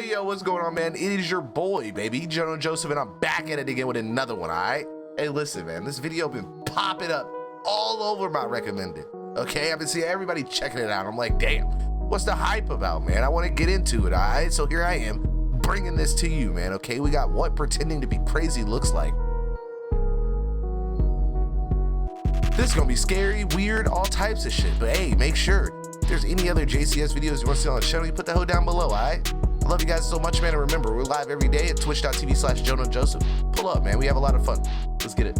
Yo, what's going on, man? It is your boy, baby, JoeNoJoseph, and I'm back at it again with another one, all right? Hey, listen, man, this video been popping up all over my recommended, okay? I've been seeing everybody checking it out. I'm like, damn, what's the hype about, man? I want to get into it, all right? So here I am, bringing this to you, man, okay? We got what pretending to be crazy looks like. This is gonna be scary, weird, all types of shit, but hey, make sure if there's any other JCS videos you want to see on the channel, you put the hoe down below, all right? I love you guys so much, man, and remember, we're live every day at twitch.tv/JoeNoJoseph. Pull up, man, we have a lot of fun. Let's get it.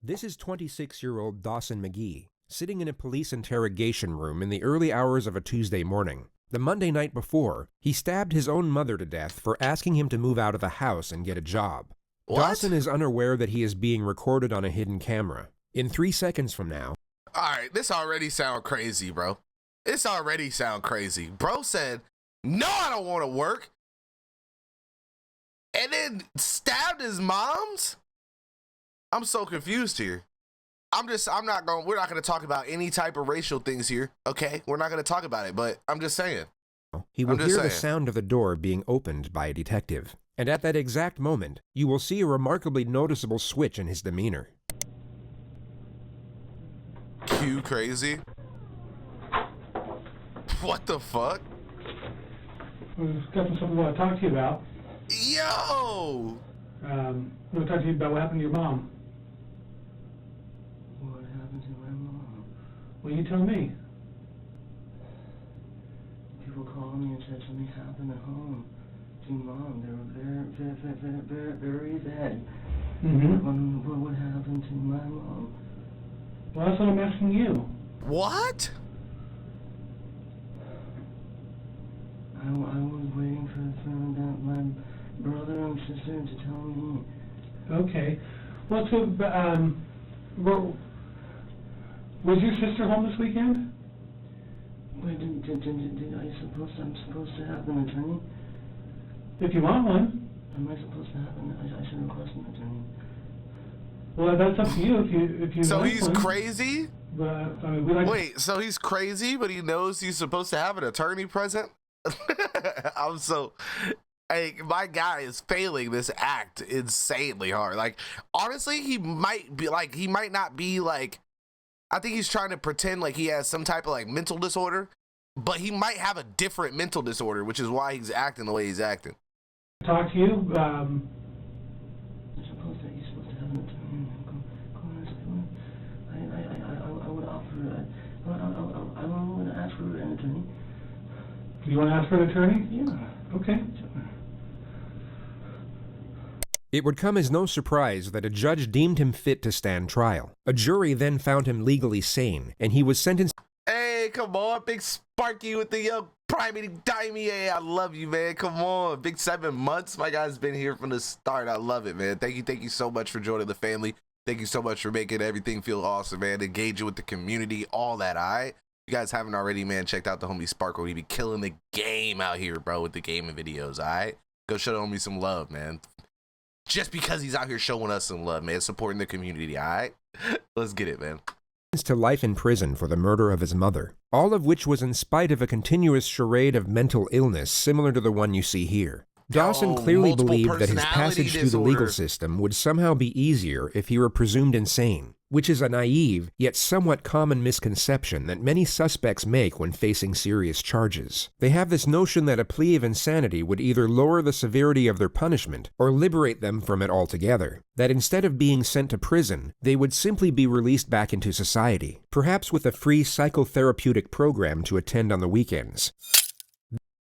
This is 26-year-old Dawson McGee, sitting in a police interrogation room in the early hours of a Tuesday morning. The Monday night before, he stabbed his own mother to death for asking him to move out of the house and get a job. What? Dawson is unaware that he is being recorded on a hidden camera. In 3 seconds from now... All right, this already sound crazy, bro. This already sound crazy. Bro said, no, I don't want to work. And then stabbed his moms? I'm so confused here. we're not going to talk about any type of racial things here, okay? We're not going to talk about it, but I'm just saying. He will hear the sound of the door being opened by a detective. And at that exact moment, you will see a remarkably noticeable switch in his demeanor. Q crazy? What the fuck? We've got something we want to talk to you about. Yo! We want to talk to you about what happened to your mom. What happened to my mom? Well, you tell me. People called me and said something happened at home to Mom. They were very bad. Mm-hmm. What happened to my mom? Well, that's what I'm asking you. What? I was waiting for my brother and sister to tell me. Okay. Well, so, was your sister home this weekend? Wait, I'm supposed to have an attorney? If you want one. Am I supposed to have I should request an attorney. Well, that's up to you if you So like he's one. Crazy? But, I mean, we like Wait, so he's crazy, but he knows he's supposed to have an attorney present? Hey, my guy is failing this act insanely hard. Like, honestly, he might not be like, I think he's trying to pretend like he has some type of like mental disorder, but he might have a different mental disorder, which is why he's acting the way he's acting. talk to you. You're supposed to have an attorney. I would offer. I want to ask for an attorney. You want to ask for an attorney? Yeah. Okay. It would come as no surprise that a judge deemed him fit to stand trial. A jury then found him legally sane, and he was sentenced... Hey, come on, Big Sparky with the young primary dimey. Hey, I love you, man. Come on, big 7 months. My guy's been here from the start. I love it, man. Thank you so much for joining the family. Thank you so much for making everything feel awesome, man. Engaging with the community, all that, all right? If you guys haven't already, man, checked out the homie Sparkle. He be killing the game out here, bro, with the gaming videos, all right? Go show the homie some love, man. Just because he's out here showing us some love, man, supporting the community, all right? Let's get it, man. To life in prison for the murder of his mother, all of which was in spite of a continuous charade of mental illness similar to the one you see here. Dawson clearly believed that his passage through the legal system would somehow be easier if he were presumed insane, which is a naive yet somewhat common misconception that many suspects make when facing serious charges. They have this notion that a plea of insanity would either lower the severity of their punishment or liberate them from it altogether, that instead of being sent to prison, they would simply be released back into society, perhaps with a free psychotherapeutic program to attend on the weekends.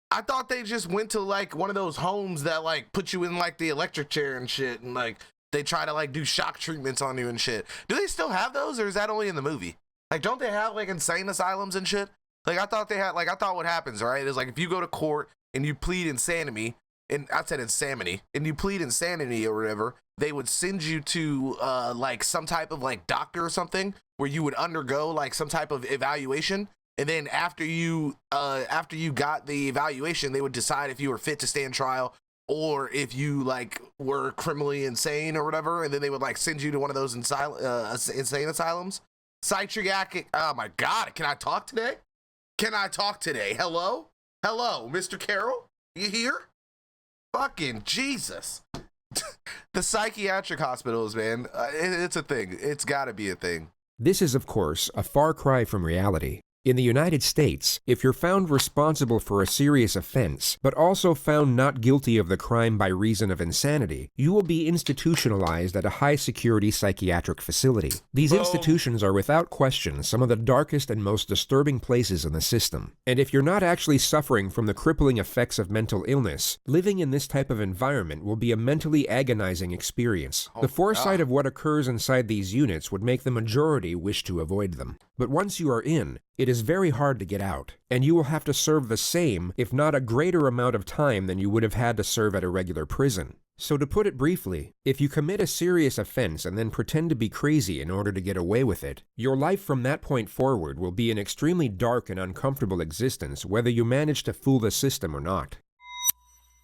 I thought they just went to like one of those homes that like put you in like the electric chair and shit, and like they try to like do shock treatments on you and shit. Do they still have those, or is that only in the movie? Like, don't they have like insane asylums and shit? Like, I thought they had, like, I thought what happens, right, is like if you go to court and you plead insanity, and I said insanity, and you plead insanity or whatever, they would send you to like some type of like doctor or something where you would undergo like some type of evaluation. And then after you got the evaluation, they would decide if you were fit to stand trial or if you like were criminally insane or whatever. And then they would like send you to one of those insane asylums. Psychiatric. Oh my God. Can I talk today? Can I talk today? Hello? Hello, Mr. Carroll? You hear? Fucking Jesus. The psychiatric hospitals, man, it's a thing. It's gotta be a thing. This is, of course, a far cry from reality. In the United States, if you're found responsible for a serious offense, but also found not guilty of the crime by reason of insanity, you will be institutionalized at a high-security psychiatric facility. These institutions are without question some of the darkest and most disturbing places in the system. And if you're not actually suffering from the crippling effects of mental illness, living in this type of environment will be a mentally agonizing experience. The foresight of what occurs inside these units would make the majority wish to avoid them. But once you are in, it is very hard to get out, and you will have to serve the same, if not a greater amount of time than you would have had to serve at a regular prison. So to put it briefly, if you commit a serious offense and then pretend to be crazy in order to get away with it, your life from that point forward will be an extremely dark and uncomfortable existence, whether you manage to fool the system or not.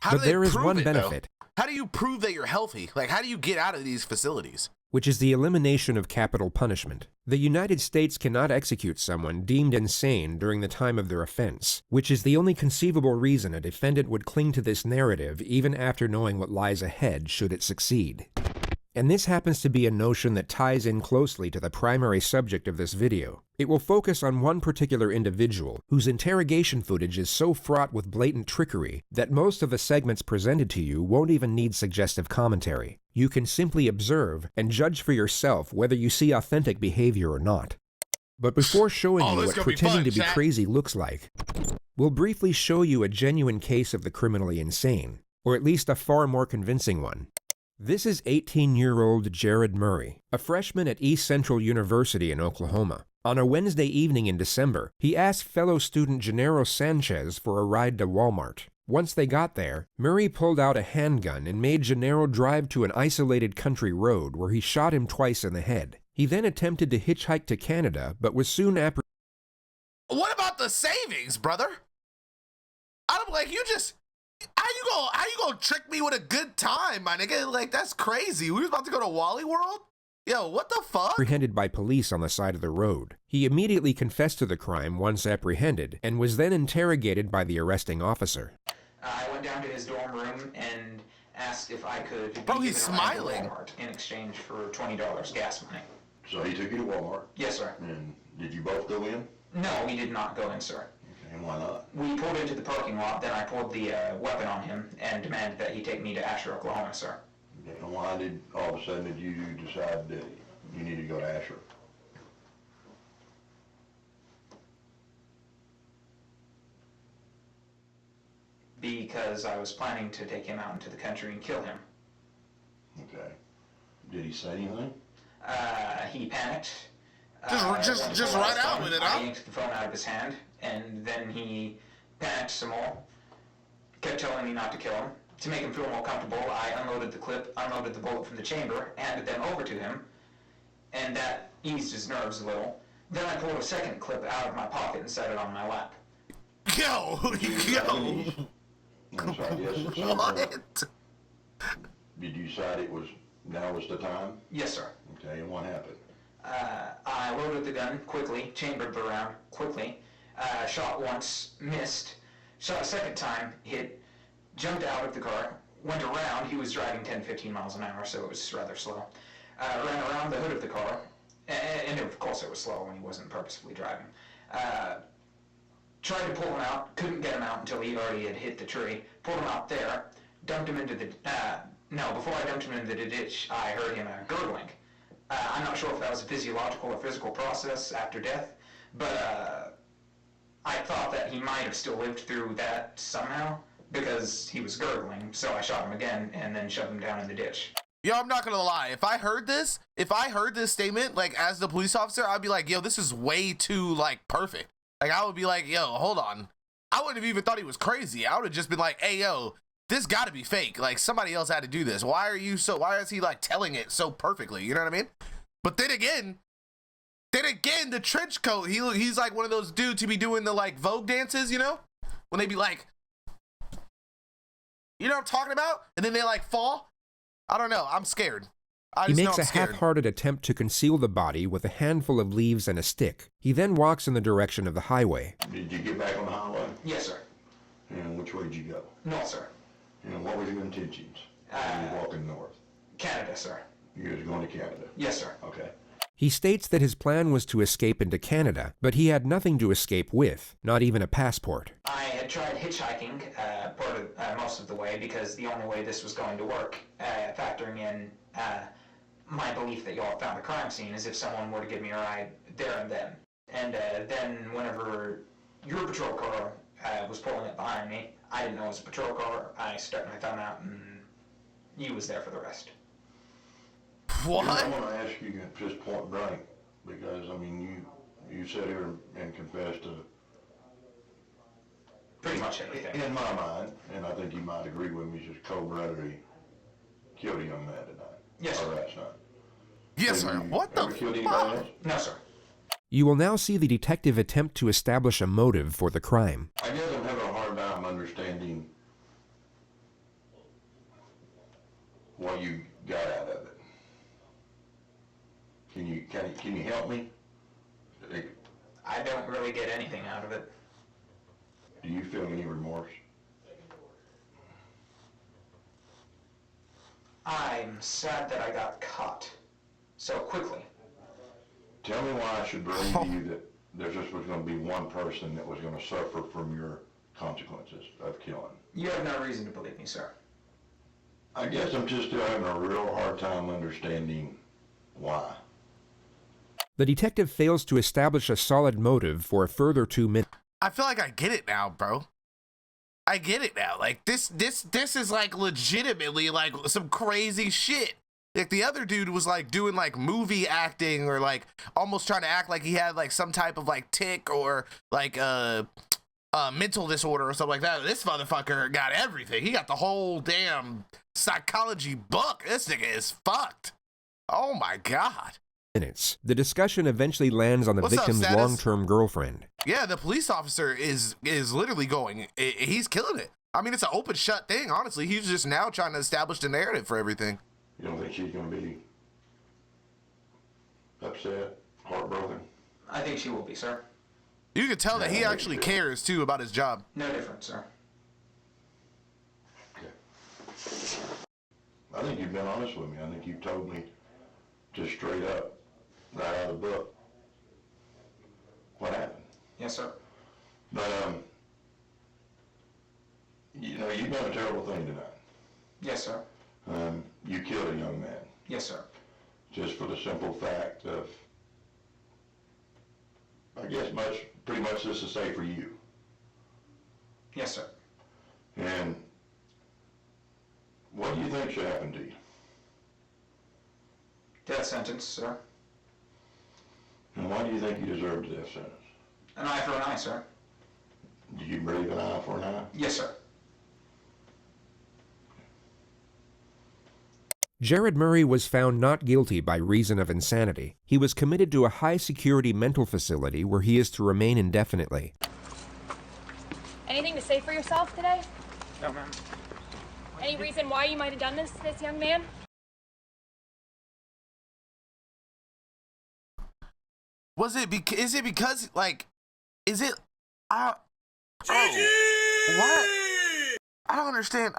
But there is one benefit. How do you prove that you're healthy? Like, how do you get out of these facilities? Which is the elimination of capital punishment. The United States cannot execute someone deemed insane during the time of their offense, which is the only conceivable reason a defendant would cling to this narrative even after knowing what lies ahead should it succeed. And this happens to be a notion that ties in closely to the primary subject of this video. It will focus on one particular individual whose interrogation footage is so fraught with blatant trickery that most of the segments presented to you won't even need suggestive commentary. You can simply observe and judge for yourself whether you see authentic behavior or not. But before showing you what pretending to be crazy looks like, we'll briefly show you a genuine case of the criminally insane, or at least a far more convincing one. This is 18-year-old Jared Murray, a freshman at East Central University in Oklahoma. On a Wednesday evening in December, he asked fellow student Gennaro Sanchez for a ride to Walmart. Once they got there, Murray pulled out a handgun and made Gennaro drive to an isolated country road where he shot him twice in the head. He then attempted to hitchhike to Canada, but was soon apprehended. What about the savings, brother? I'm like, how you gonna trick me with a good time, my nigga? Like, that's crazy. We was about to go to Wally World? Yo, what the fuck? Apprehended by police on the side of the road. He immediately confessed to the crime once apprehended, and was then interrogated by the arresting officer. I went down to his dorm room and asked if I could Bro, he's smiling. Walmart in exchange for $20 gas money. So he took you to Walmart? Yes, sir. And did you both go in? No, we did not go in, sir. Okay, and why not? We pulled into the parking lot, then I pulled the weapon on him and demanded that he take me to Asher, Oklahoma, sir. Okay, and why did all of a sudden did you decide that you needed to go to Asher? Because I was planning to take him out into the country and kill him. Okay. Did he say anything? He panicked. Just right out with it, huh? I yanked the phone out of his hand, and then he panicked some more. Kept telling me not to kill him. To make him feel more comfortable, I unloaded the clip, unloaded the bullet from the chamber, handed them over to him, and that eased his nerves a little. Then I pulled a second clip out of my pocket and set it on my lap. Yo! I'm sorry, yes, What? Did you decide now was the time? Yes, sir. Okay, and what happened? I loaded the gun quickly, chambered the round quickly, shot once, missed, shot a second time, hit, jumped out of the car, went around. He was driving 10-15 miles an hour, so it was rather slow. Ran around the hood of the car, and of course it was slow when he wasn't purposefully driving. Tried to pull him out, couldn't get him out until he already had hit the tree. Pulled him out there, dumped him into the, before I dumped him into the ditch, I heard him gurgling. I'm not sure if that was a physiological or physical process after death, but I thought that he might have still lived through that somehow, because he was gurgling, so I shot him again and then shoved him down in the ditch. Yo, I'm not gonna lie. If I heard this statement, like, as the police officer, I'd be like, yo, this is way too, like, perfect. Like, I would be like, yo, hold on. I wouldn't have even thought he was crazy. I would have just been like, hey, yo, this gotta be fake. Like, somebody else had to do this. Why is he, like, telling it so perfectly? You know what I mean? But then again, the trench coat, he's like one of those dudes who be doing the, like, Vogue dances, you know? When they be like, you know what I'm talking about? And then they, like, fall. I don't know. I'm scared. He makes a half-hearted attempt to conceal the body with a handful of leaves and a stick. He then walks in the direction of the highway. Did you get back on the highway? Yes, sir. And which way did you go? North, sir. And what were your intentions? You were walking north. Canada, sir. You was going to Canada? Yes, sir. Okay. He states that his plan was to escape into Canada, but he had nothing to escape with, not even a passport. I had tried hitchhiking most of the way because the only way this was going to work, factoring in my belief that y'all found the crime scene, is if someone were to give me a ride there and then. And then whenever your patrol car was pulling up behind me, I didn't know it was a patrol car. I stuck my thumb out and you was there for the rest. What? I want to ask you just point blank, because, I mean, you sat here and confessed to Pretty much everything. in my mind, and I think you might agree with me, just cold-bloodedly killed a young man tonight. Yes, sir. Or last night. Yes, sir. What the Ever killed fuck? anybody else? No, sir. You will now see the detective attempt to establish a motive for the crime. I guess I'm having a hard time understanding what you got out of it. Can you help me? I don't really get anything out of it. Do you feel any remorse? I'm sad that I got caught so quickly. Tell me why I should believe you that there just was going to be one person that was going to suffer from your consequences of killing. You have no reason to believe me, sir. I guess I'm just still having a real hard time understanding why. The detective fails to establish a solid motive for a further 2 minutes. I feel like I get it now, bro. I get it now. Like this is like legitimately like some crazy shit. Like the other dude was like doing like movie acting or like almost trying to act like he had like some type of like tic or like mental disorder or something like that. This motherfucker got everything. He got the whole damn psychology book. This nigga is fucked. Oh my God. The discussion eventually lands on the What's up, victim's status? long-term girlfriend. Yeah, the police officer is literally going. He's killing it. I mean, it's an open shut thing. Honestly, he's just now trying to establish the narrative for everything. You don't think she's going to be upset, heartbroken? I think she will be, sir. You can tell that he actually cares too about his job. No different, sir. Okay. I think you've been honest with me. I think you've told me just straight up, right out of the book, what happened. Yes, sir. But, you know, you've done a terrible thing tonight. Yes, sir. You killed a young man. Yes, sir. Just for the simple fact of, I guess pretty much this is safe for you. Yes, sir. And what do you think should happen to you? Death sentence, sir. And why do you think you deserve the death sentence? An eye for an eye, sir. Do you believe an eye for an eye? Yes, sir. Jared Murray was found not guilty by reason of insanity. He was committed to a high-security mental facility where he is to remain indefinitely. Anything to say for yourself today? No, ma'am. Any reason why you might have done this to this young man? Is it because like, is it? What? I don't understand.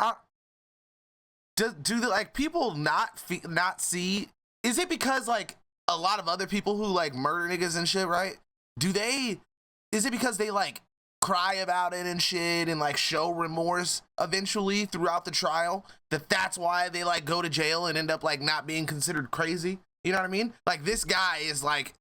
Do the like people not see? Is it because like a lot of other people who like murder niggas and shit, right? Is it because they like cry about it and shit and like show remorse eventually throughout the trial, that's why they like go to jail and end up like not being considered crazy? You know what I mean? Like this guy is like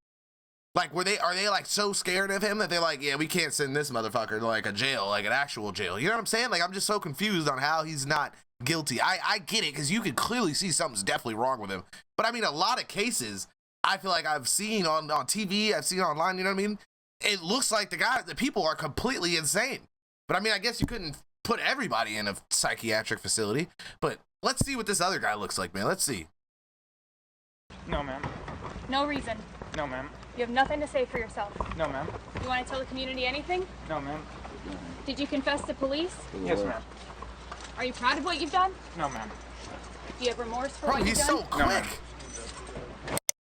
are they like so scared of him that they're like, yeah, we can't send this motherfucker to like a jail, like an actual jail. You know what I'm saying? Like I'm just so confused on how he's not guilty. I get it because you could clearly see something's definitely wrong with him. But I mean, a lot of cases I feel like I've seen on TV, I've seen online, you know what I mean? It looks like the people are completely insane. But I mean, I guess you couldn't put everybody in a psychiatric facility. But let's see what this other guy looks like, man. Let's see. No, ma'am. No reason. No, ma'am. You have nothing to say for yourself. No, ma'am. You want to tell the community anything? No, ma'am. Did you confess to police? Yes, ma'am. Are you proud of what you've done? No, ma'am. Do you have remorse for Bro, what you've he's done? so quick.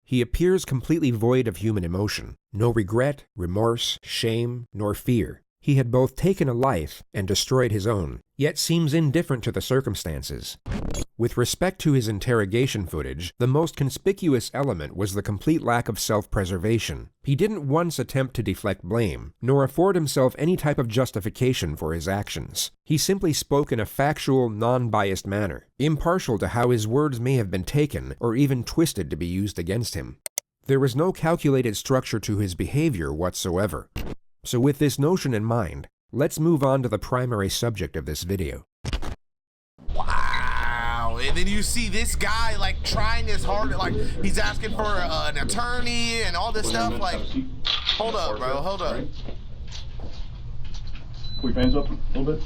He appears completely void of human emotion. No regret, remorse, shame, nor fear. He had both taken a life and destroyed his own, yet seems indifferent to the circumstances. With respect to his interrogation footage, the most conspicuous element was the complete lack of self-preservation. He didn't once attempt to deflect blame, nor afford himself any type of justification for his actions. He simply spoke in a factual, non-biased manner, impartial to how his words may have been taken or even twisted to be used against him. There was no calculated structure to his behavior whatsoever. So with this notion in mind, let's move on to the primary subject of this video. Wow, and then you see this guy like trying his hard, like he's asking for an attorney and all this stuff. Like, hold up, bro, hold up. Put your hands up a little bit.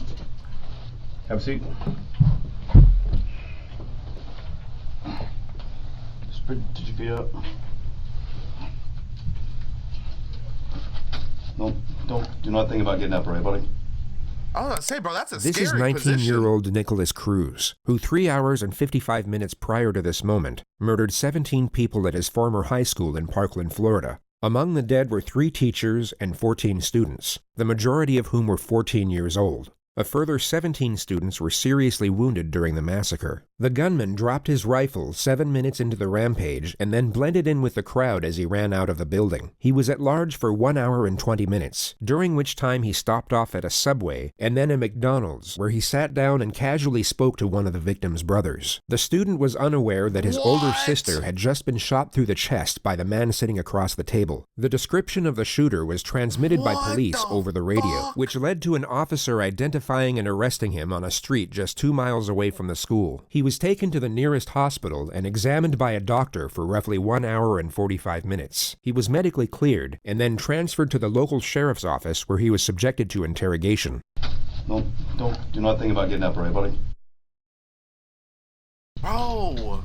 Have a seat. Put your feet up. Do not think about getting up, right, buddy? I was gonna say, bro, that's a This scary is 19-year-old Nicholas Cruz, who 3 hours and 55 minutes prior to this moment murdered 17 people at his former high school in Parkland, Florida. Among the dead were 3 teachers and 14 students, the majority of whom were 14 years old. A further 17 students were seriously wounded during the massacre. The gunman dropped his rifle 7 minutes into the rampage and then blended in with the crowd as he ran out of the building. He was at large for 1 hour and 20 minutes, during which time he stopped off at a Subway and then a McDonald's, where he sat down and casually spoke to one of the victim's brothers. The student was unaware that his older sister had just been shot through the chest by the man sitting across the table. The description of the shooter was transmitted by police over the radio, which led to an officer identifying and arresting him on a street just 2 miles away from the school. He was taken to the nearest hospital and examined by a doctor for roughly 1 hour and 45 minutes. He was medically cleared and then transferred to the local sheriff's office where he was subjected to interrogation. Do not think about getting up, right, buddy? Bro,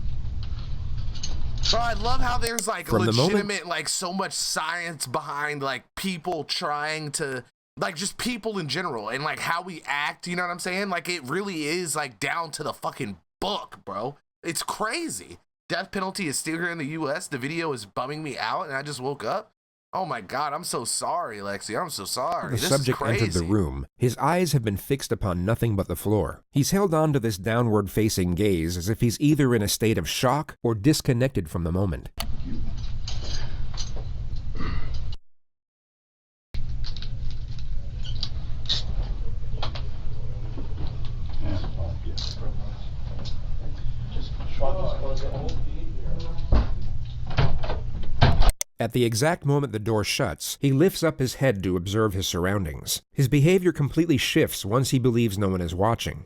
I love how there's like From legitimate, like so much science behind like people trying to, like just people in general and like how we act, you know what I'm saying? Like it really is like down to the fucking book, bro. It's crazy. Death penalty is still here in the US. The video is bumming me out and I just woke up. Oh my God, I'm so sorry, Lexi. I'm so sorry. The subject entered the room. His eyes have been fixed upon nothing but the floor. He's held on to this downward-facing gaze as if he's either in a state of shock or disconnected from the moment. At the exact moment the door shuts, he lifts up his head to observe his surroundings. His behavior completely shifts once he believes no one is watching.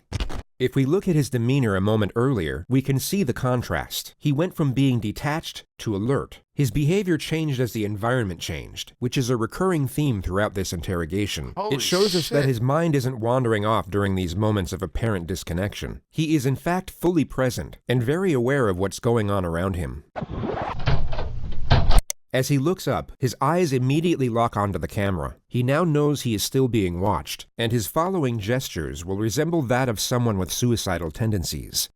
If we look at his demeanor a moment earlier, we can see the contrast. He went from being detached to alert. His behavior changed as the environment changed, which is a recurring theme throughout this interrogation. It shows us that his mind isn't wandering off during these moments of apparent disconnection. He is in fact fully present and very aware of what's going on around him. As he looks up, his eyes immediately lock onto the camera. He now knows he is still being watched, and his following gestures will resemble that of someone with suicidal tendencies.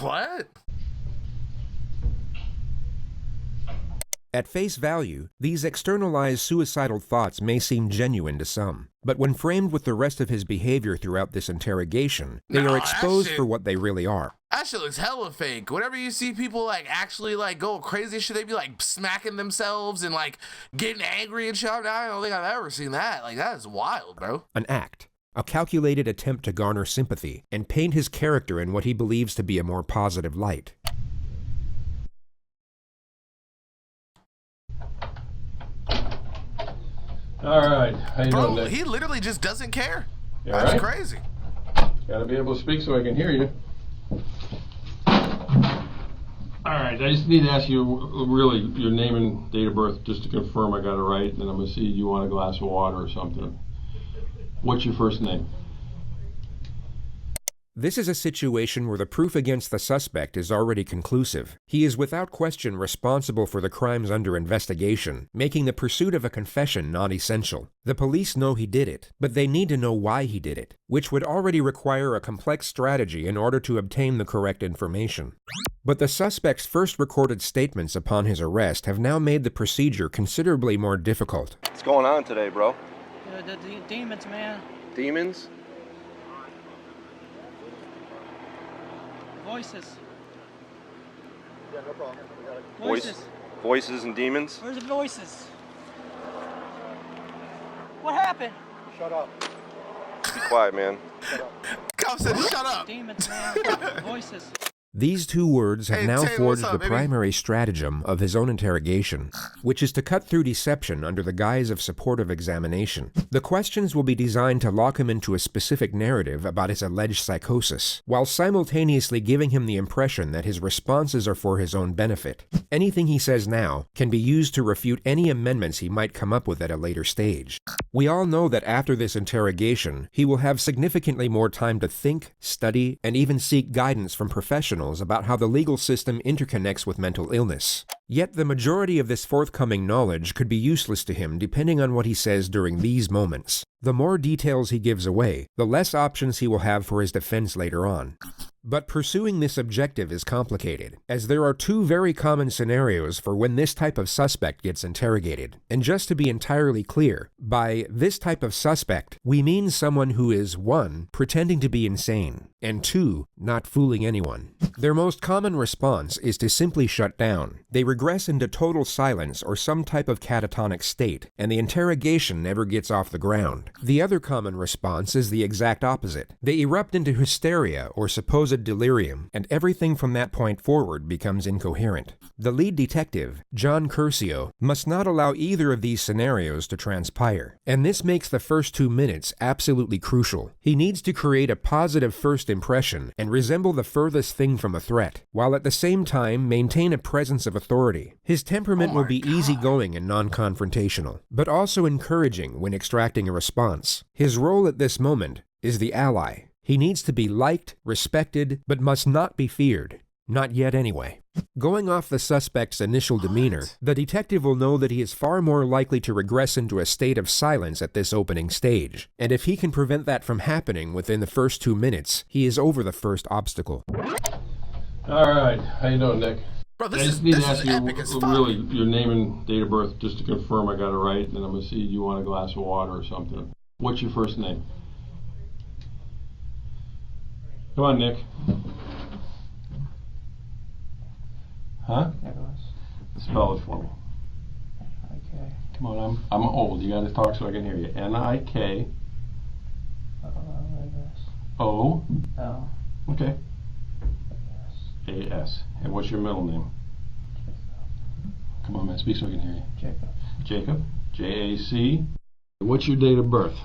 What? At face value, these externalized suicidal thoughts may seem genuine to some, but when framed with the rest of his behavior throughout this interrogation, they are exposed for what they really are. That shit looks hella fake. Whenever you see people like actually like go crazy shit, they be like smacking themselves and like getting angry and shit. I don't think I've ever seen that. Like that is wild, bro. An act. A calculated attempt to garner sympathy and paint his character in what he believes to be a more positive light. All right, how you doing, Nick? He literally just doesn't care. You That's all right? crazy. Gotta be able to speak so I can hear you. All right, I just need to ask you really your name and date of birth just to confirm I got it right, and then I'm gonna see you want a glass of water or something. What's your first name? This is a situation where the proof against the suspect is already conclusive. He is without question responsible for the crimes under investigation, making the pursuit of a confession not essential. The police know he did it, but they need to know why he did it, which would already require a complex strategy in order to obtain the correct information. But the suspect's first recorded statements upon his arrest have now made the procedure considerably more difficult. What's going on today, bro? The demons, man. Demons? Voices. Yeah, no problem. Voices. Voices and demons? Where's the voices? What happened? Shut up. Be quiet, man. Cop said, shut up. Demons, man. Voices. These two words have now forged the primary stratagem of his own interrogation, which is to cut through deception under the guise of supportive examination. The questions will be designed to lock him into a specific narrative about his alleged psychosis, while simultaneously giving him the impression that his responses are for his own benefit. Anything he says now can be used to refute any amendments he might come up with at a later stage. We all know that after this interrogation, he will have significantly more time to think, study, and even seek guidance from professionals about how the legal system interconnects with mental illness. Yet the majority of this forthcoming knowledge could be useless to him depending on what he says during these moments. The more details he gives away, the less options he will have for his defense later on. But pursuing this objective is complicated, as there are two very common scenarios for when this type of suspect gets interrogated. And just to be entirely clear, by this type of suspect, we mean someone who is 1. Pretending to be insane, and 2. Not fooling anyone. Their most common response is to simply shut down. They regress into total silence or some type of catatonic state, and the interrogation never gets off the ground. The other common response is the exact opposite. They erupt into hysteria or supposed delirium, and everything from that point forward becomes incoherent. The lead detective, John Curcio, must not allow either of these scenarios to transpire, and this makes the first 2 minutes absolutely crucial. He needs to create a positive first impression and resemble the furthest thing from a threat, while at the same time maintain a presence of authority. His temperament will be easygoing and non-confrontational, but also encouraging when extracting a response. His role at this moment is the ally. He needs to be liked, respected, but must not be feared. Not yet anyway. Going off the suspect's initial demeanor, the detective will know that he is far more likely to regress into a state of silence at this opening stage. And if he can prevent that from happening within the first 2 minutes, he is over the first obstacle. All right. How you doing, Nick? Bro, I just need to ask you really your name and date of birth just to confirm I got it right, and then I'm going to see you want a glass of water or something. What's your first name? Come on, Nick. Huh? Nicholas. Spell it for me. Okay. Come on, I'm old. You got to talk so I can hear you. N-I-K. O. L. Okay. A-S. And what's your middle name? Come on, man. Speak so I can hear you. Jacob. Jacob. J-A-C. What's your date of birth?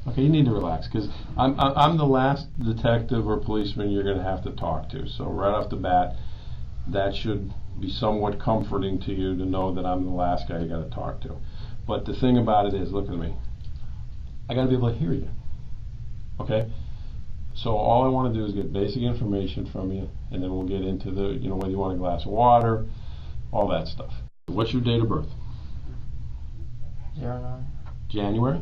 Okay, you need to relax, because I'm the last detective or policeman you're going to have to talk to. So right off the bat, that should be somewhat comforting to you to know that I'm the last guy you got to talk to. But the thing about it is, look at me. I got to be able to hear you. Okay? So all I want to do is get basic information from you, and then we'll get into the, whether you want a glass of water, all that stuff. What's your date of birth? 09. January?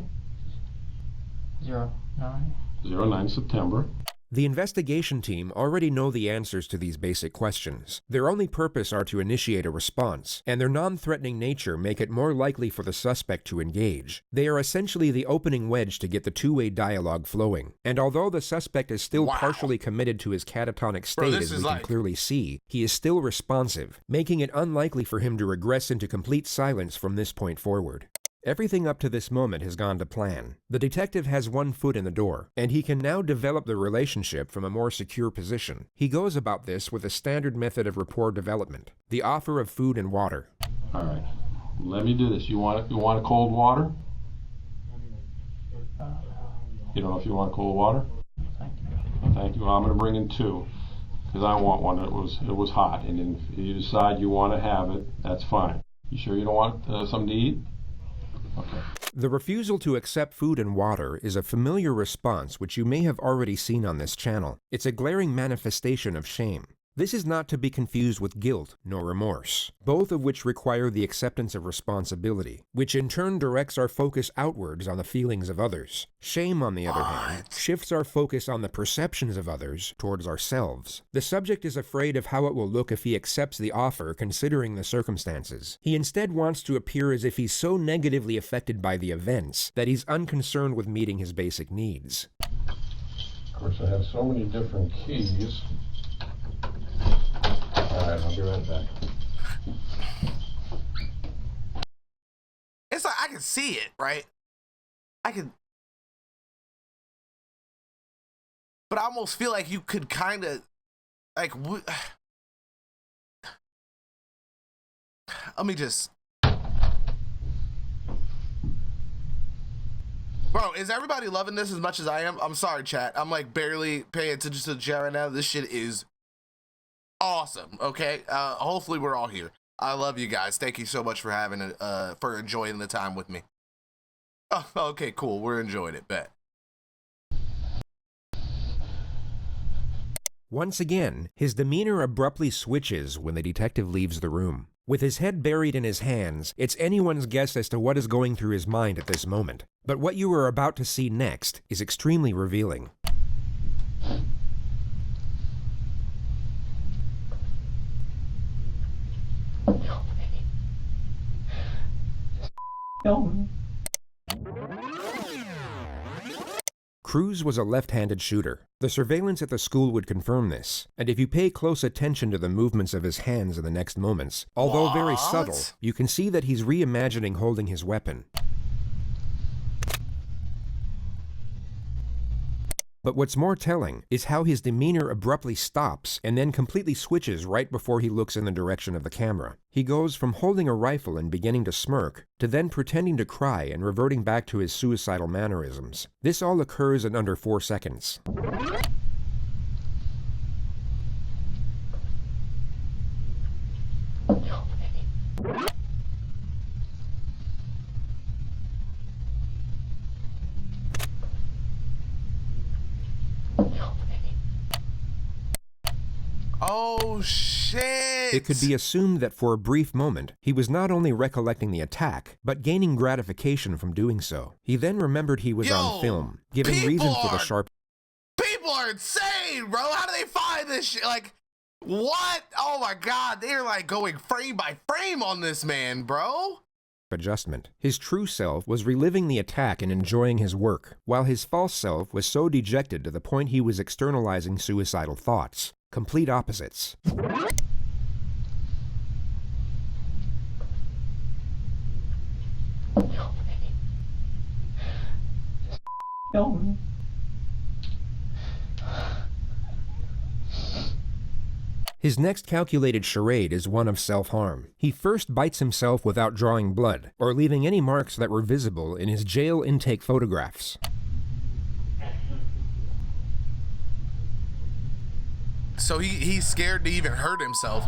09. 09 September. The investigation team already know the answers to these basic questions. Their only purpose are to initiate a response, and their non-threatening nature make it more likely for the suspect to engage. They are essentially the opening wedge to get the two-way dialogue flowing. And although the suspect is still partially committed to his catatonic state, as we can clearly see, he is still responsive, making it unlikely for him to regress into complete silence from this point forward. Everything up to this moment has gone to plan. The detective has one foot in the door, and he can now develop the relationship from a more secure position. He goes about this with a standard method of rapport development, the offer of food and water. All right, let me do this. You want a cold water? You don't know if you want cold water? Thank you. Thank you. Well, I'm going to bring in 2, because I want one that was hot. And then if you decide you want to have it, that's fine. You sure you don't want something to eat? Okay. The refusal to accept food and water is a familiar response which you may have already seen on this channel. It's a glaring manifestation of shame. This is not to be confused with guilt nor remorse, both of which require the acceptance of responsibility, which in turn directs our focus outwards on the feelings of others. Shame, on the other hand, shifts our focus on the perceptions of others towards ourselves. The subject is afraid of how it will look if he accepts the offer considering the circumstances. He instead wants to appear as if he's so negatively affected by the events that he's unconcerned with meeting his basic needs. Of course, I have so many different keys. Alright, I'll be right back. It's like, I can see it, right? I can... But I almost feel like you could kind of... Like... Let me just... Bro, is everybody loving this as much as I am? I'm sorry, chat. I'm like barely paying attention to the chat right now. This shit is awesome. Okay, hopefully we're all here. I love you guys. Thank you so much for having for enjoying the time with me. Oh, okay, cool. We're enjoying it. Bet. Once again, his demeanor abruptly switches when the detective leaves the room. With his head buried in his hands, it's anyone's guess as to what is going through his mind at this moment. But what you are about to see next is extremely revealing. Cruz was a left-handed shooter. The surveillance at the school would confirm this, and if you pay close attention to the movements of his hands in the next moments, although very subtle, you can see that he's reimagining holding his weapon. But what's more telling is how his demeanor abruptly stops and then completely switches right before he looks in the direction of the camera. He goes from holding a rifle and beginning to smirk, to then pretending to cry and reverting back to his suicidal mannerisms. This all occurs in under 4 seconds. Oh shit! It could be assumed that for a brief moment, he was not only recollecting the attack, but gaining gratification from doing so. He then remembered he was on film, giving reason for the sharp... People are insane, bro! How do they find this shit? Like, what? Oh my god, they're like going frame by frame on this man, bro! Adjustment. His true self was reliving the attack and enjoying his work, while his false self was so dejected to the point he was externalizing suicidal thoughts. Complete opposites. His next calculated charade is one of self-harm. He first bites himself without drawing blood, or leaving any marks that were visible in his jail intake photographs. So he's scared to even hurt himself.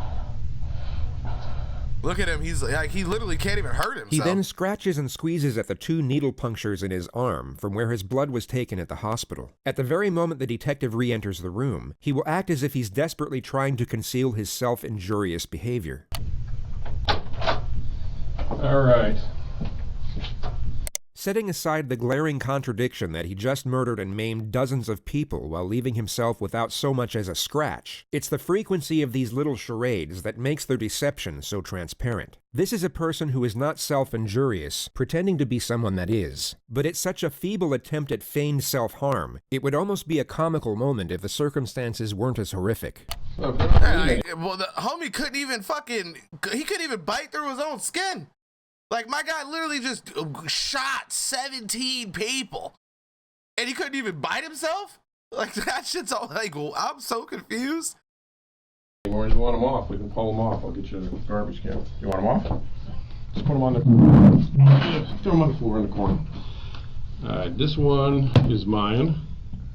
Look at him, he's like, he literally can't even hurt himself. He then scratches and squeezes at the 2 needle punctures in his arm from where his blood was taken at the hospital. At the very moment the detective re-enters the room, he will act as if he's desperately trying to conceal his self-injurious behavior. All right. Setting aside the glaring contradiction that he just murdered and maimed dozens of people while leaving himself without so much as a scratch, it's the frequency of these little charades that makes their deception so transparent. This is a person who is not self-injurious, pretending to be someone that is. But it's such a feeble attempt at feigned self-harm, it would almost be a comical moment if the circumstances weren't as horrific. Well, the homie couldn't even he couldn't even bite through his own skin. Like, my guy literally just shot 17 people, and he couldn't even bite himself? Like, that shit's all, like, I'm so confused. Or you want them off, we can pull them off. I'll get you a garbage can. You want them off? Just put them on the... Throw them on the floor in the corner. Alright, this one is mine,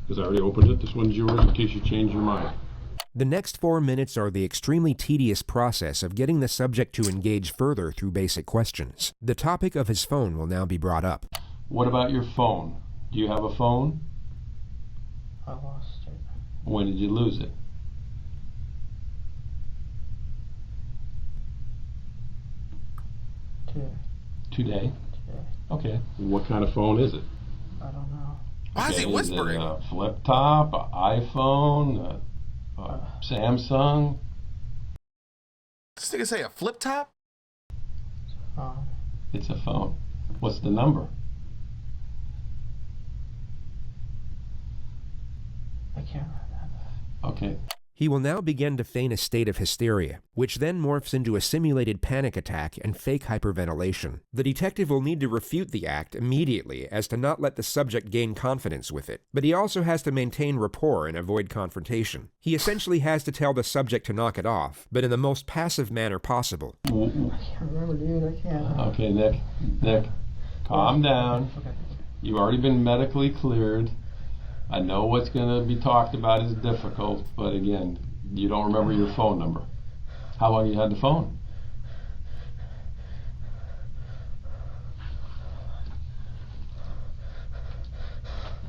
because I already opened it. This one's yours in case you change your mind. The next 4 minutes are the extremely tedious process of getting the subject to engage further through basic questions. The topic of his phone will now be brought up. What about your phone? Do you have a phone? I lost it. When did you lose it? Today. Today? Today. Okay. What kind of phone is it? I don't know. Why is he whispering? Is it a flip top, an iPhone, a Samsung? This nigga say a flip top? It's a phone. What's the number? I can't remember. Okay. He will now begin to feign a state of hysteria, which then morphs into a simulated panic attack and fake hyperventilation. The detective will need to refute the act immediately as to not let the subject gain confidence with it, but he also has to maintain rapport and avoid confrontation. He essentially has to tell the subject to knock it off, but in the most passive manner possible. I can't remember, dude. I can't. Okay, Nick, calm down. Okay. You've already been medically cleared. I know what's going to be talked about is difficult, but again, you don't remember your phone number. How long you had the phone?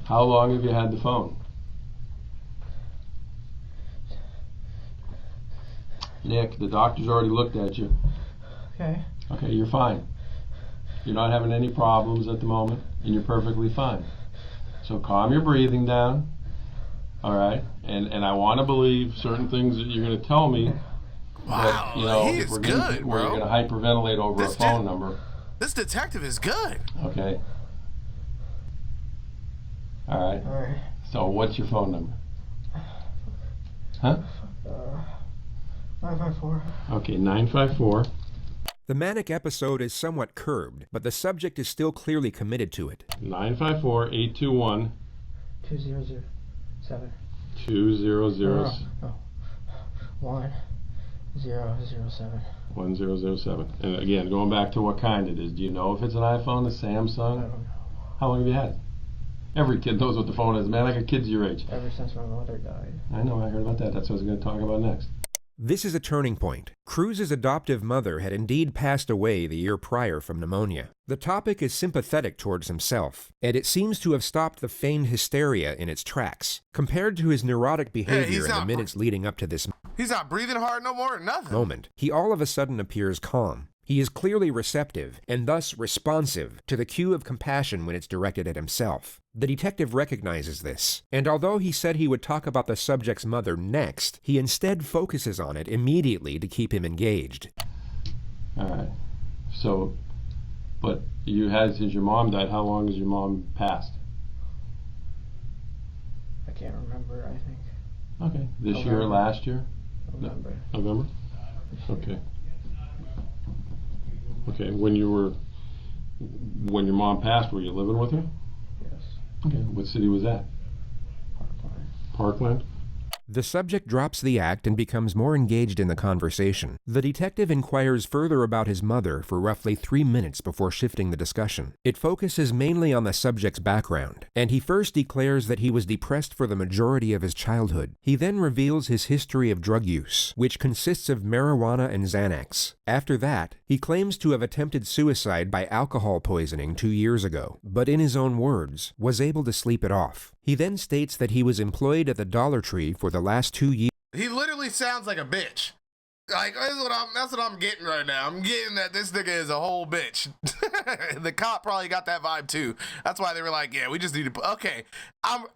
How long have you had the phone? Nick, the doctor's already looked at you. Okay. Okay, you're fine. You're not having any problems at the moment, and you're perfectly fine. So calm your breathing down, all right? And I want to believe certain things that you're going to tell me. Wow, that, you know, he is good, bro. Where you're going to hyperventilate over a phone number. This detective is good. Okay. All right. All right. So what's your phone number? Huh? 954. Okay, 954. The manic episode is somewhat curbed, but the subject is still clearly committed to it. 954-821. 2007. 2007. No. 1007. 1007. And again, going back to what kind it is. Do you know if it's an iPhone, a Samsung? I don't know. How long have you had it? Every kid knows what the phone is, man. I got kids your age. Ever since my mother died. I know, I heard about that. That's what I was going to talk about next. This is a turning point. Cruz's adoptive mother had indeed passed away the year prior from pneumonia. The topic is sympathetic towards himself, and it seems to have stopped the feigned hysteria in its tracks. Compared to his neurotic behavior in the minutes leading up to this He's not breathing hard no more or nothing. moment, he all of a sudden appears calm. He is clearly receptive, and thus responsive, to the cue of compassion when it's directed at himself. The detective recognizes this, and although he said he would talk about the subject's mother next, he instead focuses on it immediately to keep him engaged. All right. So, but you had, since your mom died, how long has your mom passed? I can't remember, I think. Okay. This year or last year? November. November? Okay. Okay, when your mom passed, were you living with her? Yes. Okay, what city was that? Parkland. Parkland? The subject drops the act and becomes more engaged in the conversation. The detective inquires further about his mother for roughly 3 minutes before shifting the discussion. It focuses mainly on the subject's background, and he first declares that he was depressed for the majority of his childhood. He then reveals his history of drug use, which consists of marijuana and Xanax. After that, he claims to have attempted suicide by alcohol poisoning 2 years ago, but in his own words, was able to sleep it off. He then states that he was employed at the Dollar Tree for the last 2 years. He literally sounds like a bitch. Like, that's what I'm getting right now. I'm getting that this nigga is a whole bitch. The cop probably got that vibe too. That's why they were like, yeah, we just need to, okay.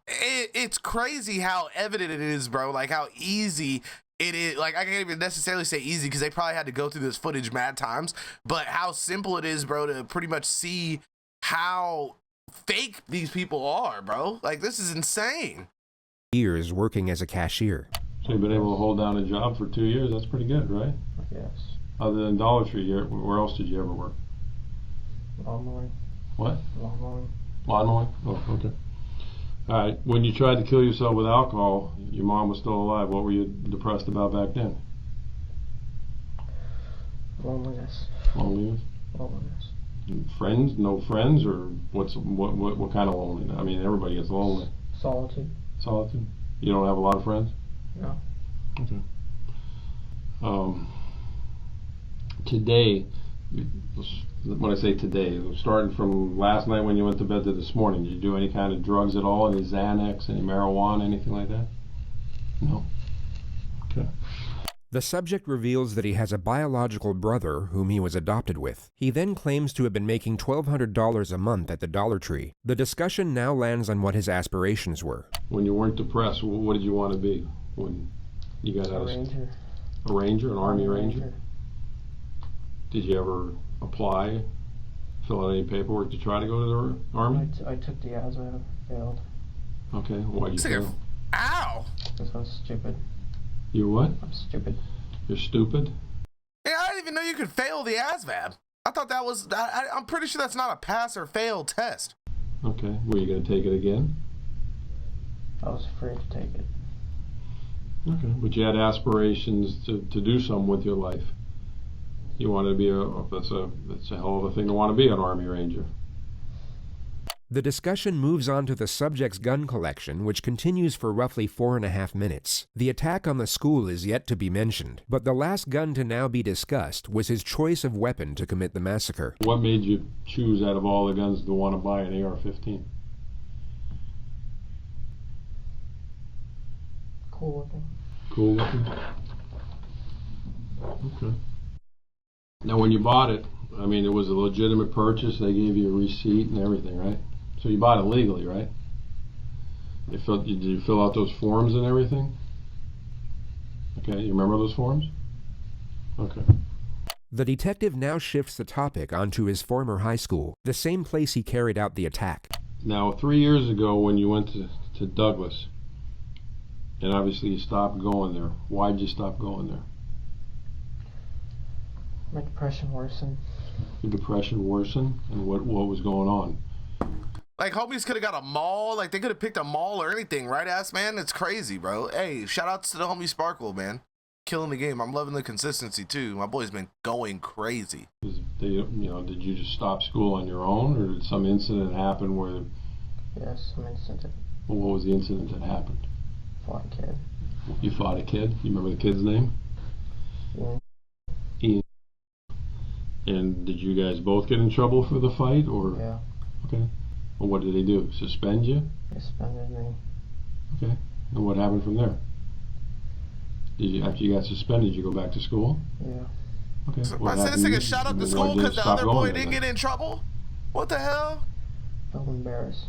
It's crazy how evident it is, bro. Like how easy it is. Like I can't even necessarily say easy because they probably had to go through this footage mad times, but how simple it is, bro, to pretty much see how fake these people are, bro. Like this is insane. Years working as a cashier. So you've been able to hold down a job for 2 years. That's pretty good, right? Yes. Other than Dollar Tree, where else did you ever work? Lawn mowing. What? Lawn mowing. Lawn mowing? Oh, okay. All right. When you tried to kill yourself with alcohol, your mom was still alive. What were you depressed about back then? Loneliness. Loneliness? Loneliness. Friends? No friends? Or what kind of loneliness? I mean, everybody gets lonely. Solitude. Solitude? You don't have a lot of friends? No. Okay. Today, when I say today, starting from last night when you went to bed to this morning, did you do any kind of drugs at all? Any Xanax, any marijuana, anything like that? No? Okay. The subject reveals that he has a biological brother whom he was adopted with. He then claims to have been making $1,200 a month at the Dollar Tree. The discussion now lands on what his aspirations were. When you weren't depressed, what did you want to be when you got out of school? Ranger. A ranger, an Army Ranger? Did you ever apply, fill out any paperwork to try to go to the Army? I took the ASVAB, failed. Okay, why'd you fail? Ow! Because I'm stupid. You what? I'm stupid. You're stupid? Yeah, I didn't even know you could fail the ASVAB. I thought that was, I'm pretty sure that's not a pass or fail test. Okay, were you going to take it again? I was afraid to take it. Okay, but you had aspirations to do something with your life. You wanted to be that's a hell of a thing to want to be an Army Ranger. The discussion moves on to the subject's gun collection, which continues for roughly 4.5 minutes. The attack on the school is yet to be mentioned, but the last gun to now be discussed was his choice of weapon to commit the massacre. What made you choose out of all the guns to want to buy an AR-15? Cool looking. Cool looking? Okay. Now when you bought it, I mean, it was a legitimate purchase. They gave you a receipt and everything, right? So you bought it legally, right? Did you fill out those forms and everything? Okay, you remember those forms? Okay. The detective now shifts the topic onto his former high school, the same place he carried out the attack. Now, 3 years ago when you went to Douglas, and obviously you stopped going there, why'd you stop going there? My depression worsened. Your depression worsened? And what was going on? Like, homies could have got a mall. Like, they could have picked a mall or anything, right, ass man? It's crazy, bro. Hey, shout outs to the homie Sparkle, man. Killing the game. I'm loving the consistency, too. My boy's been going crazy. Did you just stop school on your own, or did some incident happen where... Yes, some incident. Well, what was the incident that happened? Fought a kid. You fought a kid? You remember the kid's name? Ian. Ian. And did you guys both get in trouble for the fight, or? Yeah. Okay. Well, what did they do? Suspend you? They suspended me. Okay. And what happened from there? After you got suspended, you go back to school? Yeah. Okay. So my citizen can shout out to school because the other boy didn't get in trouble? What the hell? Felt embarrassed.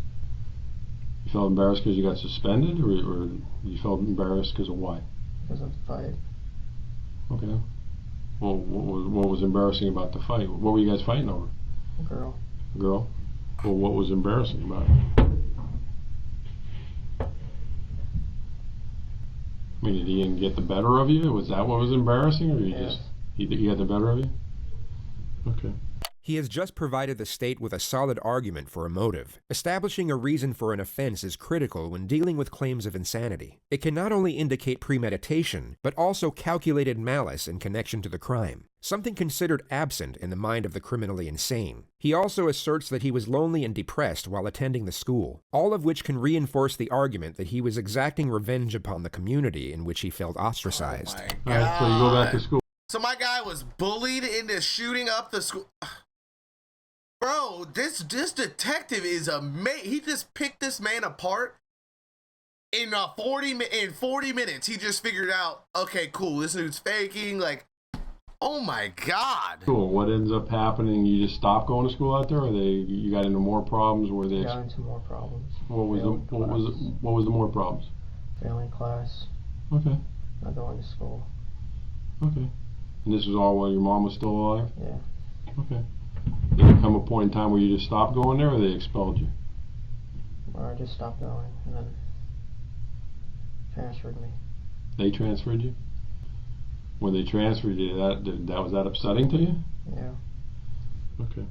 You felt embarrassed because you got suspended, or you felt embarrassed because of why? Because of the fight. Okay. Well, what was embarrassing about the fight? What were you guys fighting over? A girl. A girl? Well, what was embarrassing about it? I mean, did Ian get the better of you? Was that what was embarrassing, or he got the better of you? Okay. He has just provided the state with a solid argument for a motive. Establishing a reason for an offense is critical when dealing with claims of insanity. It can not only indicate premeditation, but also calculated malice in connection to the crime, something considered absent in the mind of the criminally insane. He also asserts that he was lonely and depressed while attending the school, all of which can reinforce the argument that he was exacting revenge upon the community in which he felt ostracized. Oh my God. All right, so you go back to school. So my guy was bullied into shooting up the school. Bro, this detective is amazing. He just picked this man apart in 40 minutes. He just figured out, okay, cool, this dude's faking. Like, oh my God. Cool. What ends up happening? You just stop going to school out there, or you got into more problems? Where they Got into more problems. What was the more problems? Failing class. Okay. Not going to school. Okay. And this was all while your mom was still alive? Yeah. Okay. Did there come a point in time where you just stopped going there, or they expelled you? Or I just stopped going and then transferred me. They transferred you? When they transferred you, was that upsetting to you? Yeah. Okay.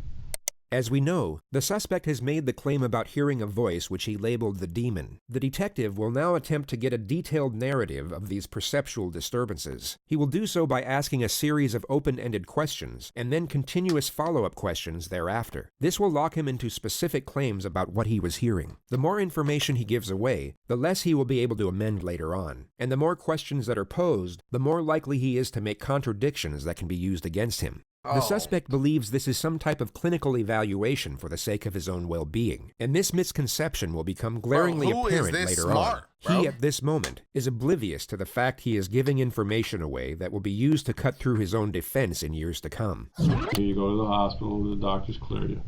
As we know, the suspect has made the claim about hearing a voice which he labeled the demon. The detective will now attempt to get a detailed narrative of these perceptual disturbances. He will do so by asking a series of open-ended questions and then continuous follow-up questions thereafter. This will lock him into specific claims about what he was hearing. The more information he gives away, the less he will be able to amend later on. And the more questions that are posed, the more likely he is to make contradictions that can be used against him. The suspect believes this is some type of clinical evaluation for the sake of his own well-being, and this misconception will become glaringly apparent later on. He, at this moment, is oblivious to the fact he is giving information away that will be used to cut through his own defense in years to come. You go to the hospital, the doctors clear you,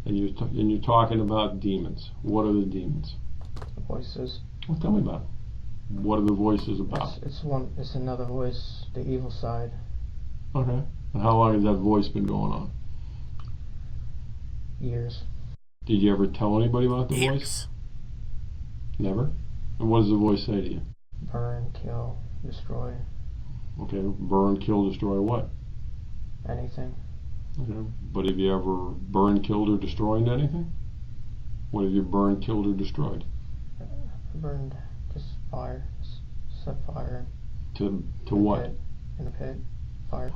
and you're talking about demons. What are the demons? Voices. Well, tell me about it. What are the voices about? It's another voice, the evil side. Okay. And how long has that voice been going on? Years. Did you ever tell anybody about the voice? Never? And what does the voice say to you? Burn, kill, destroy. Okay, burn, kill, destroy what? Anything. Okay, but have you ever burned, killed, or destroyed anything? What have you burned, killed, or destroyed? Burned, just fire. Set fire. To what? In a pit. Fire.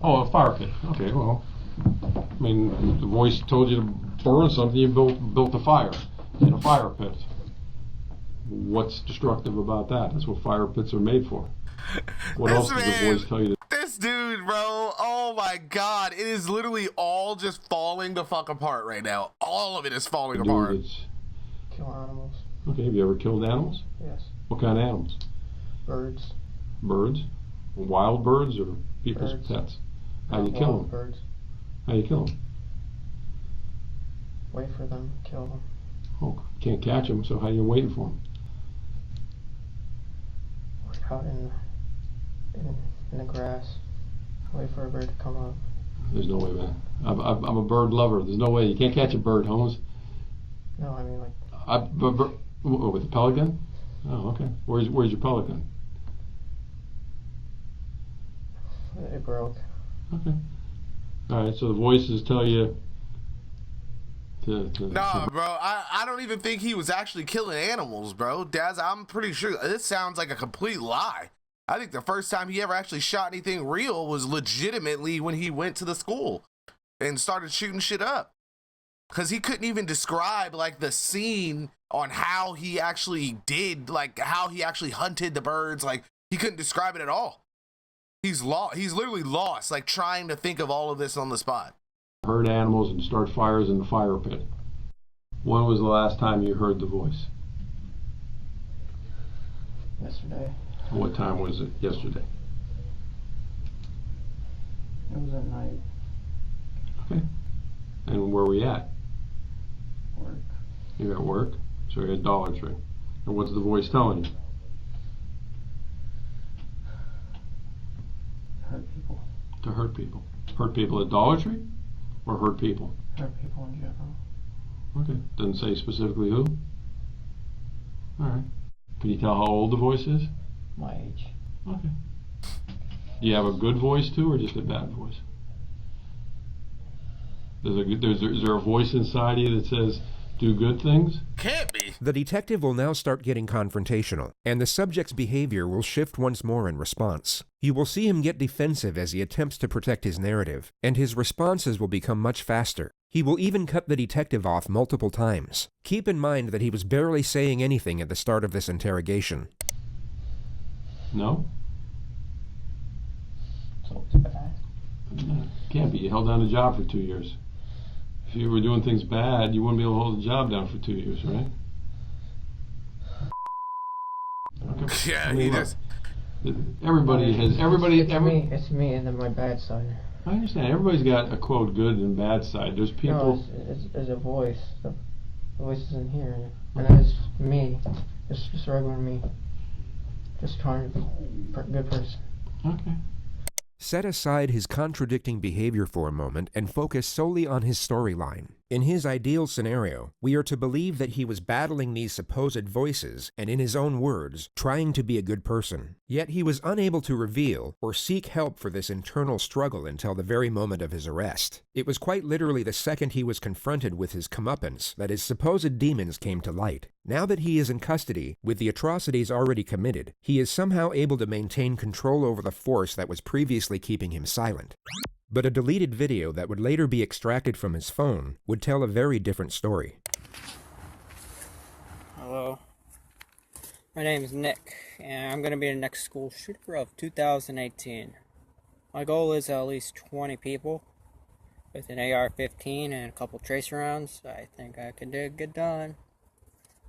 Oh, a fire pit. Okay, well, I mean, the voice told you to burn something, you built a fire in a fire pit. What's destructive about that? That's what fire pits are made for. What else does the voice tell you to? This dude, bro, oh my god, it is literally all just falling the fuck apart right now. All of it is falling apart. Kill animals. Okay, have you ever killed animals? Yes. What kind of animals? Birds. Birds? Wild birds or people's Birds. pets? How do you kill them? Birds. How do you kill them? Wait for them, kill them. Oh, can't catch them, so how are you waiting for them? Out in the grass. Wait for a bird to come up. There's no way, man. I'm a bird lover. There's no way. You can't catch a bird, Holmes. No, I mean like... with a pellet gun? Oh, okay. Where's your pellet gun? It broke. Okay. Alright, so the voices tell you Nah, bro, I don't even think he was actually killing animals, bro. Daz, I'm pretty sure this sounds like a complete lie. I think the first time he ever actually shot anything real was legitimately when he went to the school and started shooting shit up. Because he couldn't even describe, like, the scene on how he actually did, like, how he actually hunted the birds. Like, he couldn't describe it at all. He's literally lost, like, trying to think of all of this on the spot. Herd animals and start fires in the fire pit. When was the last time you heard the voice? Yesterday. What time was it yesterday? It was at night. Okay. And where were you at? Work. You're at work? So you're at Dollar Tree. And what's the voice telling you? Hurt people. To hurt people. Hurt people at Dollar Tree? Or hurt people? Hurt people in general. Okay. Doesn't say specifically who? Alright. Can you tell how old the voice is? My age. Okay. Do you have a good voice too, or just a bad voice? Is there a voice inside you that says, do good things? Can't be. The detective will now start getting confrontational, and the subject's behavior will shift once more in response. You will see him get defensive as he attempts to protect his narrative, and his responses will become much faster. He will even cut the detective off multiple times. Keep in mind that he was barely saying anything at the start of this interrogation. No? So it's bad. Can't be. You held down a job for 2 years. If you were doing things bad, you wouldn't be able to hold the job down for 2 years, right? Okay. Yeah, he just... It's me and then my bad side. I understand. Everybody's got a quote good and bad side. There's people... No, it's a voice. The voice is in here. And it's me. Just regular me. Just trying to be a good person. Okay. Set aside his contradicting behavior for a moment and focus solely on his storyline. In his ideal scenario, we are to believe that he was battling these supposed voices and, in his own words, trying to be a good person. Yet he was unable to reveal or seek help for this internal struggle until the very moment of his arrest. It was quite literally the second he was confronted with his comeuppance that his supposed demons came to light. Now that he is in custody, with the atrocities already committed, he is somehow able to maintain control over the force that was previously keeping him silent. But a deleted video that would later be extracted from his phone would tell a very different story. Hello, my name is Nick, and I'm going to be the next school shooter of 2018. My goal is at least 20 people with an AR-15 and a couple tracer rounds. I think I can get it done.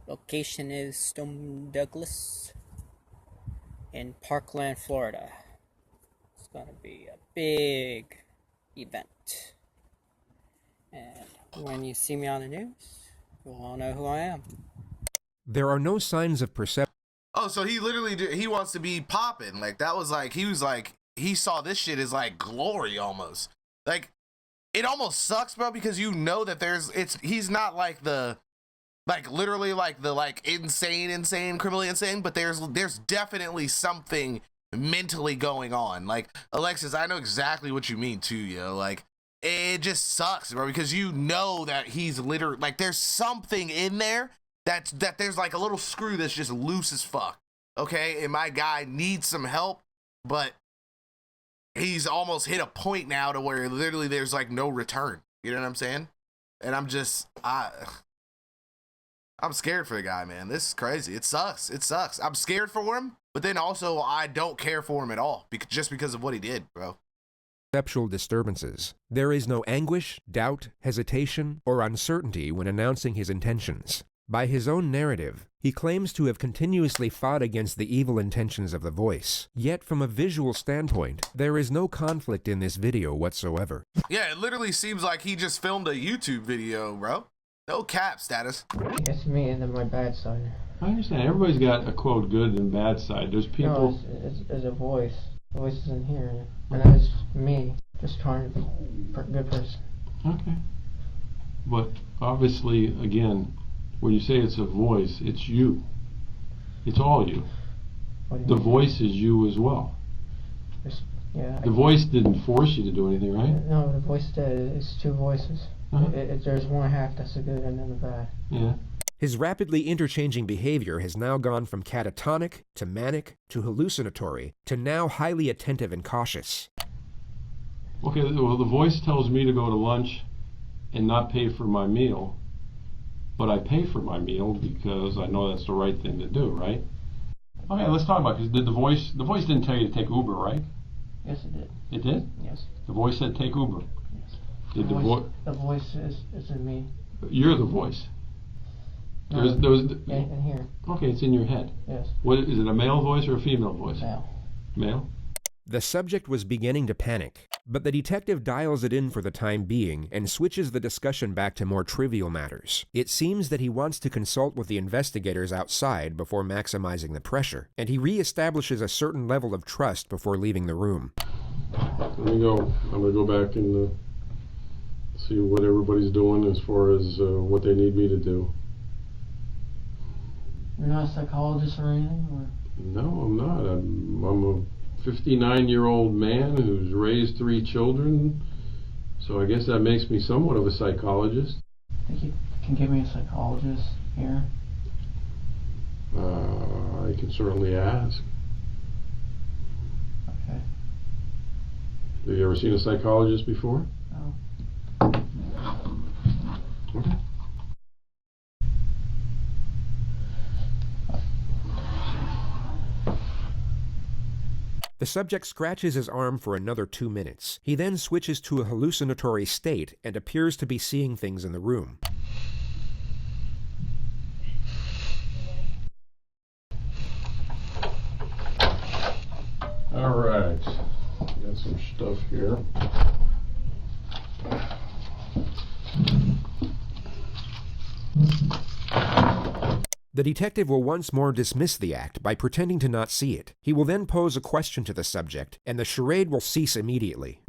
Location is Stone Douglas in Parkland, Florida. It's going to be a big event. And when you see me on the news, you'll all know who I am. There are no signs of perception. Oh, so he literally he wants to be popping. Like, that was like, he saw this shit as like glory almost. Like, it almost sucks, bro, because you know that he's not like the, like literally like the insane, criminally insane, but there's definitely something mentally going on. Like, Alexis, I know exactly what you mean too, yo. Like, it just sucks, bro, because you know that he's literally like, there's something in there that there's like a little screw that's just loose as fuck. Okay, and my guy needs some help, but he's almost hit a point now to where literally there's like no return. You know what I'm saying? And I'm scared for the guy, man. This is crazy. It sucks. I'm scared for him, but then also I don't care for him at all just because of what he did, bro. Perceptual disturbances. There is no anguish, doubt, hesitation, or uncertainty when announcing his intentions. By his own narrative, he claims to have continuously fought against the evil intentions of the voice. Yet, from a visual standpoint, there is no conflict in this video whatsoever. Yeah, it literally seems like he just filmed a YouTube video, bro. No cap status. It's me and then my bad side. I understand. Everybody's got a quote good and bad side. There's people. No, it's a voice. The voice is in here, and that is me, just trying to be a good person. Okay. But obviously, again, when you say it's a voice, it's you. It's all you. The voice is you as well. Yeah. The voice didn't force you to do anything, right? No, the voice did. It's two voices. There's one half that's the good and then the bad. Yeah. His rapidly interchanging behavior has now gone from catatonic to manic to hallucinatory to now highly attentive and cautious. Okay, well, the voice tells me to go to lunch and not pay for my meal, but I pay for my meal because I know that's the right thing to do, right? Okay, let's talk about it. Did the voice didn't tell you to take Uber, right? Yes, it did. It did? Yes. The voice said take Uber. Yes. Did the voice is in me. You're the voice. No, in here. Okay, it's in your head. Yes. What is it, a male voice or a female voice? Male. Male? The subject was beginning to panic, but the detective dials it in for the time being and switches the discussion back to more trivial matters. It seems that he wants to consult with the investigators outside before maximizing the pressure, and he reestablishes a certain level of trust before leaving the room. Let me go. I'm going to go back and see what everybody's doing as far as what they need me to do. You're not a psychologist or anything? Or? No, I'm not. I'm a 59-year-old man who's raised 3 children, so I guess that makes me somewhat of a psychologist. Think you can give me a psychologist here? I can certainly ask. Okay. Have you ever seen a psychologist before? No. Okay. The subject scratches his arm for another 2 minutes. He then switches to a hallucinatory state and appears to be seeing things in the room. All right. Got some stuff here. The detective will once more dismiss the act by pretending to not see it. He will then pose a question to the subject, and the charade will cease immediately.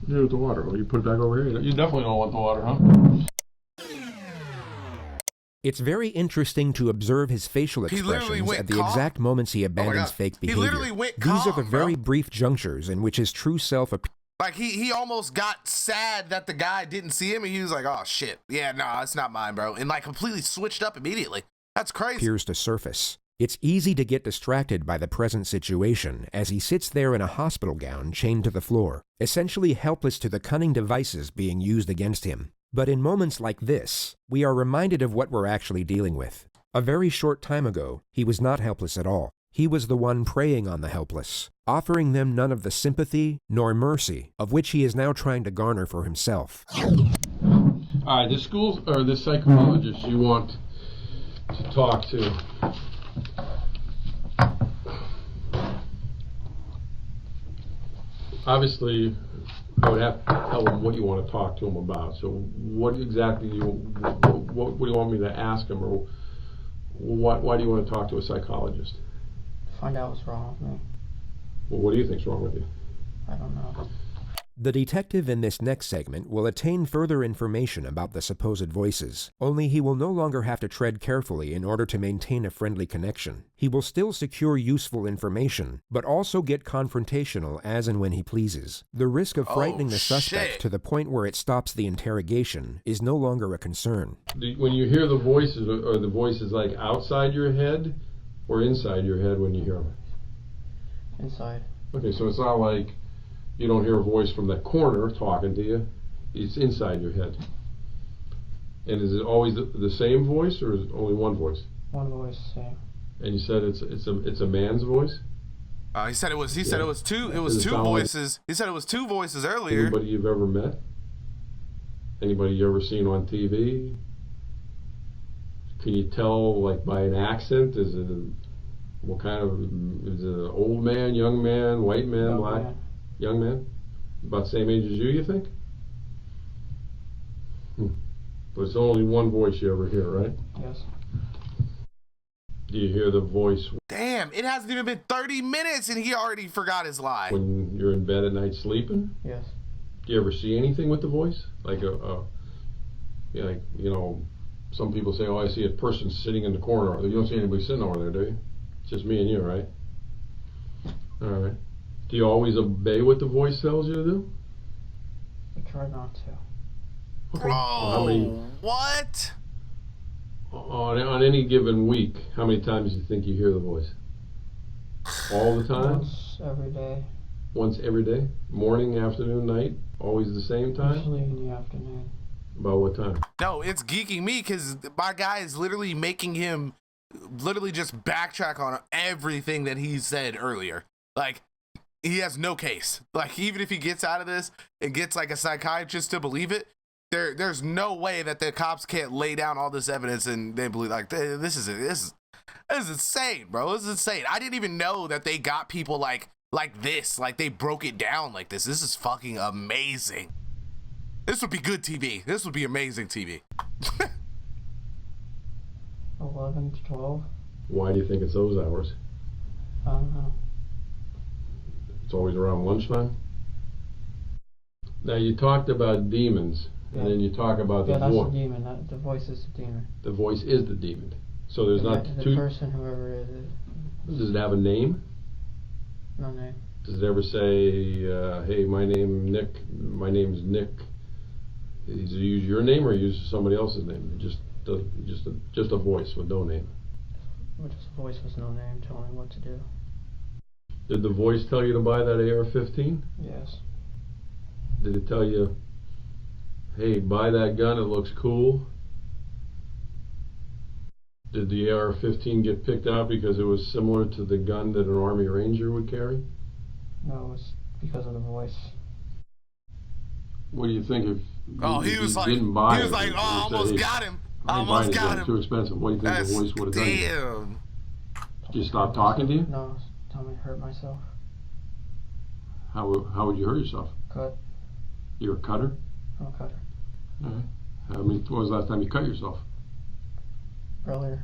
Do with the water. Well, you put it back over here. You definitely don't want the water, huh? It's very interesting to observe his facial expressions at the exact moments he abandons fake behavior. These are the very brief junctures in which his true self appears. Like, he almost got sad that the guy didn't see him, and he was like, oh, shit. Yeah, no, it's not mine, bro. And, like, completely switched up immediately. That's crazy. Appears to surface. It's easy to get distracted by the present situation as he sits there in a hospital gown chained to the floor, essentially helpless to the cunning devices being used against him. But in moments like this, we are reminded of what we're actually dealing with. A very short time ago, he was not helpless at all. He was the one preying on the helpless, offering them none of the sympathy nor mercy of which he is now trying to garner for himself. All right, this school or this psychologist you want to talk to. Obviously, I would have to tell him what you want to talk to him about. So, what exactly what do you want me to ask him, or why do you want to talk to a psychologist? Find out what's wrong with me. Well, what do you think's wrong with you? I don't know. The detective in this next segment will attain further information about the supposed voices, only he will no longer have to tread carefully in order to maintain a friendly connection. He will still secure useful information, but also get confrontational as and when he pleases. The risk of frightening the suspect to the point where it stops the interrogation is no longer a concern. When you hear the voices, are the voices like outside your head or inside your head when you hear them? Inside. Okay, so it's not like you don't hear a voice from that corner talking to you. It's inside your head. And is it always the same voice, or is it only one voice? One voice, same. And you said it's a man's voice? He said it was two voices. He said it was two voices earlier. Anybody you've ever met? Anybody you ever seen on TV? Can you tell, like, by an accent? Is it what kind of, is it an old man, young man, white man, black? Young man? About the same age as you think? But it's only one voice you ever hear, right? Yes. Do you hear the voice? Damn, it hasn't even been 30 minutes and he already forgot his lie. When you're in bed at night sleeping? Yes. Do you ever see anything with the voice? Like some people say, oh, I see a person sitting in the corner. You don't see anybody sitting over there, do you? It's just me and you, right? All right. Do you always obey what the voice tells you to do? I try not to. Okay. Well, what? On any given week, how many times do you think you hear the voice? All the time? Once every day. Once every day? Morning, afternoon, night? Always the same time? Usually in the afternoon. About what time? No, it's geeking me because my guy is literally making him just backtrack on everything that he said earlier. Like, he has no case. Like, even if he gets out of this and gets like a psychiatrist to believe it, there's no way that the cops can't lay down all this evidence and they believe, like, this is insane, bro. This is insane. I didn't even know that they got people like this. Like, they broke it down like this. This is fucking amazing. This would be good TV. This would be amazing TV. 11 to 12. Why do you think it's those hours? I don't know. It's always around lunchtime? Now, you talked about demons, and then you talk about the voice. Yeah, that's the demon. The voice is the demon. The voice is the demon. So there's not the person, whoever it is. Does it have a name? No name. Does it ever say, hey, my name's Nick? Does it use your name or use somebody else's name? Just a voice with no name. Just a voice with no name telling me what to do. Did the voice tell you to buy that AR-15? Yes. Did it tell you, hey, buy that gun, it looks cool? Did the AR-15 get picked out because it was similar to the gun that an Army Ranger would carry? No, it's because of the voice. What do you think if he was like, didn't buy he was like, oh, I almost got him. I almost got him. Too expensive. What do you think the voice would have done? Damn. Did you stop talking to you? No, tell me to hurt myself. How would you hurt yourself? Cut. You're a cutter? I'm a cutter. All right. When was the last time you cut yourself? Earlier.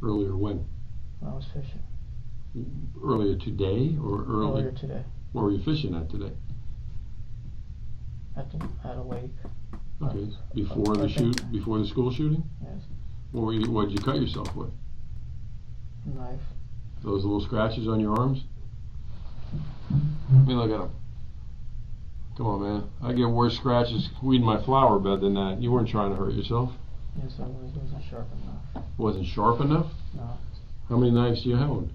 Earlier when? When I was fishing. Earlier today or early? Earlier today. Where were you fishing at today? at a lake. Okay, before the school shooting? Yes. What did you cut yourself with? Knife. Those little scratches on your arms? Let me look at them. Come on, man. I get worse scratches weeding my flower bed than that. You weren't trying to hurt yourself. Yes, I was. It wasn't sharp enough. Wasn't sharp enough? No. How many knives do you own?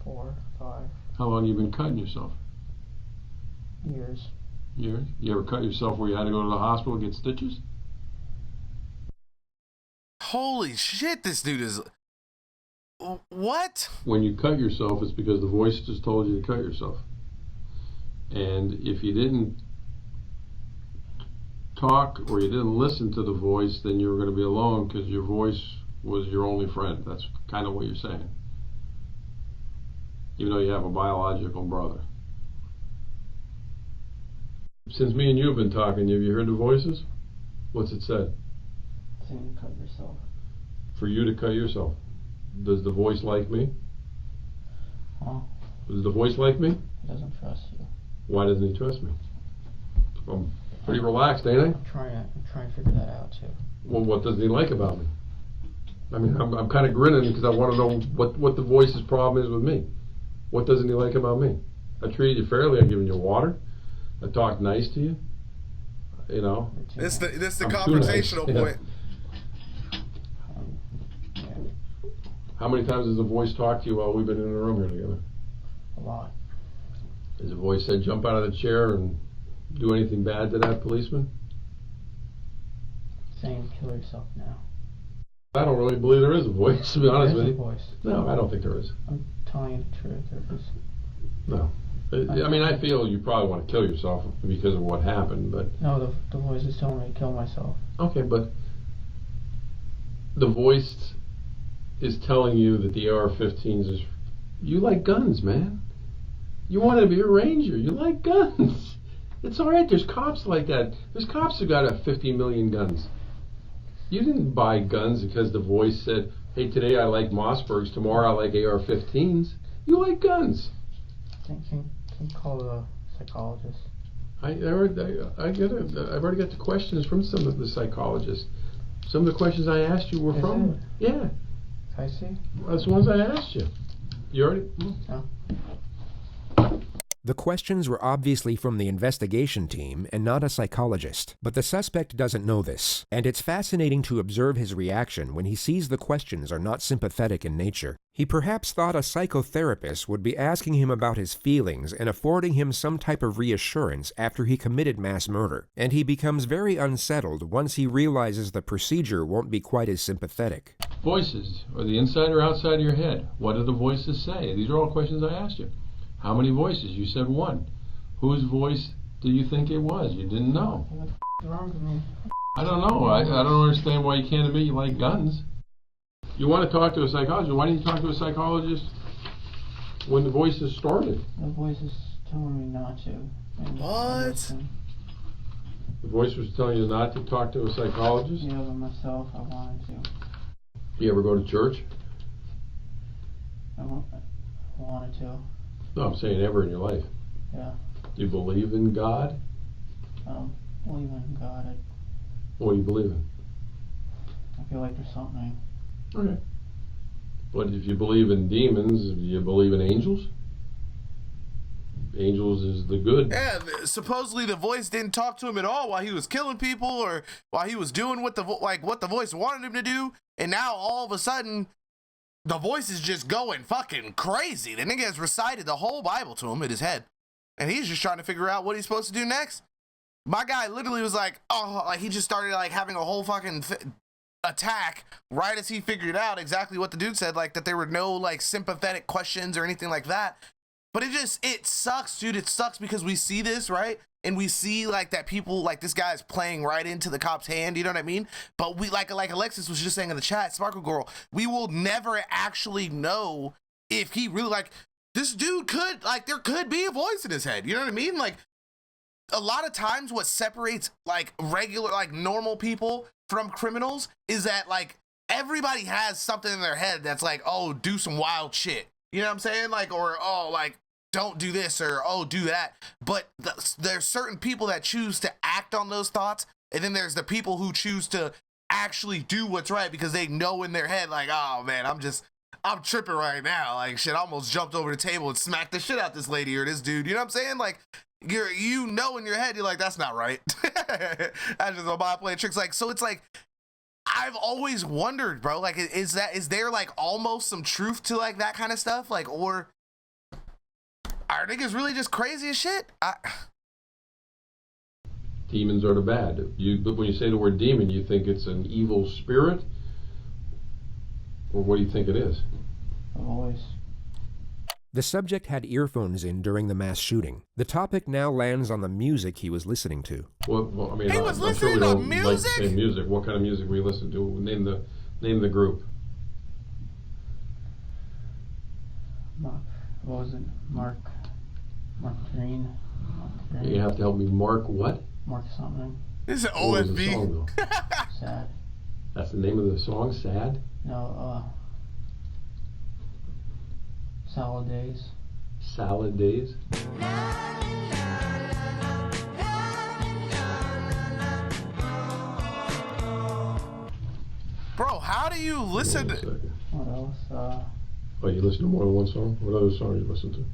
4, 5 How long have you been cutting yourself? years. Years? You ever cut yourself where you had to go to the hospital and get stitches? Holy shit, this dude is... What? When you cut yourself, it's because the voice just told you to cut yourself. And if you didn't talk or you didn't listen to the voice, then you were going to be alone because your voice was your only friend. That's kind of what you're saying. Even though you have a biological brother. Since me and you have been talking, have you heard the voices? What's it said? Saying to cut yourself. For you to cut yourself. Does the voice like me? Huh? Does the voice like me? He doesn't trust you. Why doesn't he trust me? I'm pretty relaxed, ain't I? I'm trying to figure that out too. Well, what doesn't he like about me? I mean, I'm kind of grinning because I want to know what the voice's problem is with me. What doesn't he like about me? I treated you fairly. I've given you water. I talked nice to you. You know. This the I'm confrontational too nice. point. Yeah. How many times has the voice talked to you while we've been in the room here together? A lot. Has the voice said jump out of the chair and do anything bad to that policeman? Saying kill yourself now. I don't really believe there is a voice, to be honest with you. Voice. No, I don't think there is. I'm telling you the truth. There is. No. I mean, I feel you probably want to kill yourself because of what happened, but... No, the voice is telling me to kill myself. Okay, but the voice is telling you that the AR-15s is... You like guns, man. You want to be a ranger. You like guns. It's all right. There's cops like that. There's cops who got 50 million guns. You didn't buy guns because the voice said, hey, today I like Mossbergs, tomorrow I like AR-15s. You like guns. Can you call the psychologist? I've already got the questions from some of the psychologists. Some of the questions I asked you were Is from... it? Yeah. I see. That's the ones I asked you. You already... No. The questions were obviously from the investigation team and not a psychologist, but the suspect doesn't know this, and it's fascinating to observe his reaction when he sees the questions are not sympathetic in nature. He perhaps thought a psychotherapist would be asking him about his feelings and affording him some type of reassurance after he committed mass murder, and he becomes very unsettled once he realizes the procedure won't be quite as sympathetic. Voices. Are the inside or outside of your head? What do the voices say? These are all questions I asked you. How many voices? You said one. Whose voice do you think it was? You didn't know. What the f is wrong with me? I don't know. I don't understand why you can't admit you like guns. You want to talk to a psychologist. Why didn't you talk to a psychologist when the voices started? The voice is telling me not to. What? The voice was telling you not to talk to a psychologist? Yeah, but myself, I wanted to. You ever go to church? I wanted to. No, I'm saying ever in your life. Yeah. Do you believe in God? I don't believe in God. What do you believe in? I feel like there's something. Okay. But if you believe in demons, do you believe in angels? Angels is the good. Yeah, supposedly the voice didn't talk to him at all while he was killing people or while he was doing what the voice wanted him to do, and now all of a sudden the voice is just going fucking crazy. The nigga has recited the whole Bible to him in his head, and he's just trying to figure out what he's supposed to do next. My guy literally was like, oh, like he just started like having a whole fucking attack right as he figured out exactly what the dude said, like that there were no like sympathetic questions or anything like that. But it sucks, dude. It sucks because we see this, right? And we see like that people, like this guy's playing right into the cop's hand, you know what I mean? But we, like Alexis was just saying in the chat, Sparkle Girl, we will never actually know if he really, like, this dude could, like, there could be a voice in his head, you know what I mean? Like, a lot of times what separates, like, regular, like, normal people from criminals is that, like, everybody has something in their head that's like, oh, do some wild shit. You know what I'm saying? Like, or, oh, like, don't do this or, oh, do that. But there's certain people that choose to act on those thoughts. And then there's the people who choose to actually do what's right because they know in their head, like, oh man, I'm tripping right now. Like, shit, I almost jumped over the table and smacked the shit out this lady or this dude. You know what I'm saying? Like, you know in your head, you're like, that's not right. That's just a body playing tricks. Like, so it's like, I've always wondered, bro, like, is there like almost some truth to like that kind of stuff? Like, or are niggas really just crazy as shit? Demons are the bad. But when you say the word demon, you think it's an evil spirit? Or what do you think it is? A voice. The subject had earphones in during the mass shooting. The topic now lands on the music he was listening to. Well, I mean, he was I'm sure we listening to don't like to say music. What kind of music were you listening to? Name the group. What was it? Mark Green. You have to help me. Mark what? Mark something. This is What was the OFB. song, though? Sad. That's the name of the song, Sad? No, Salad Days. Salad Days? Bro, how do you listen to... What else? Oh, you listen to more than one song? What other song you listen to?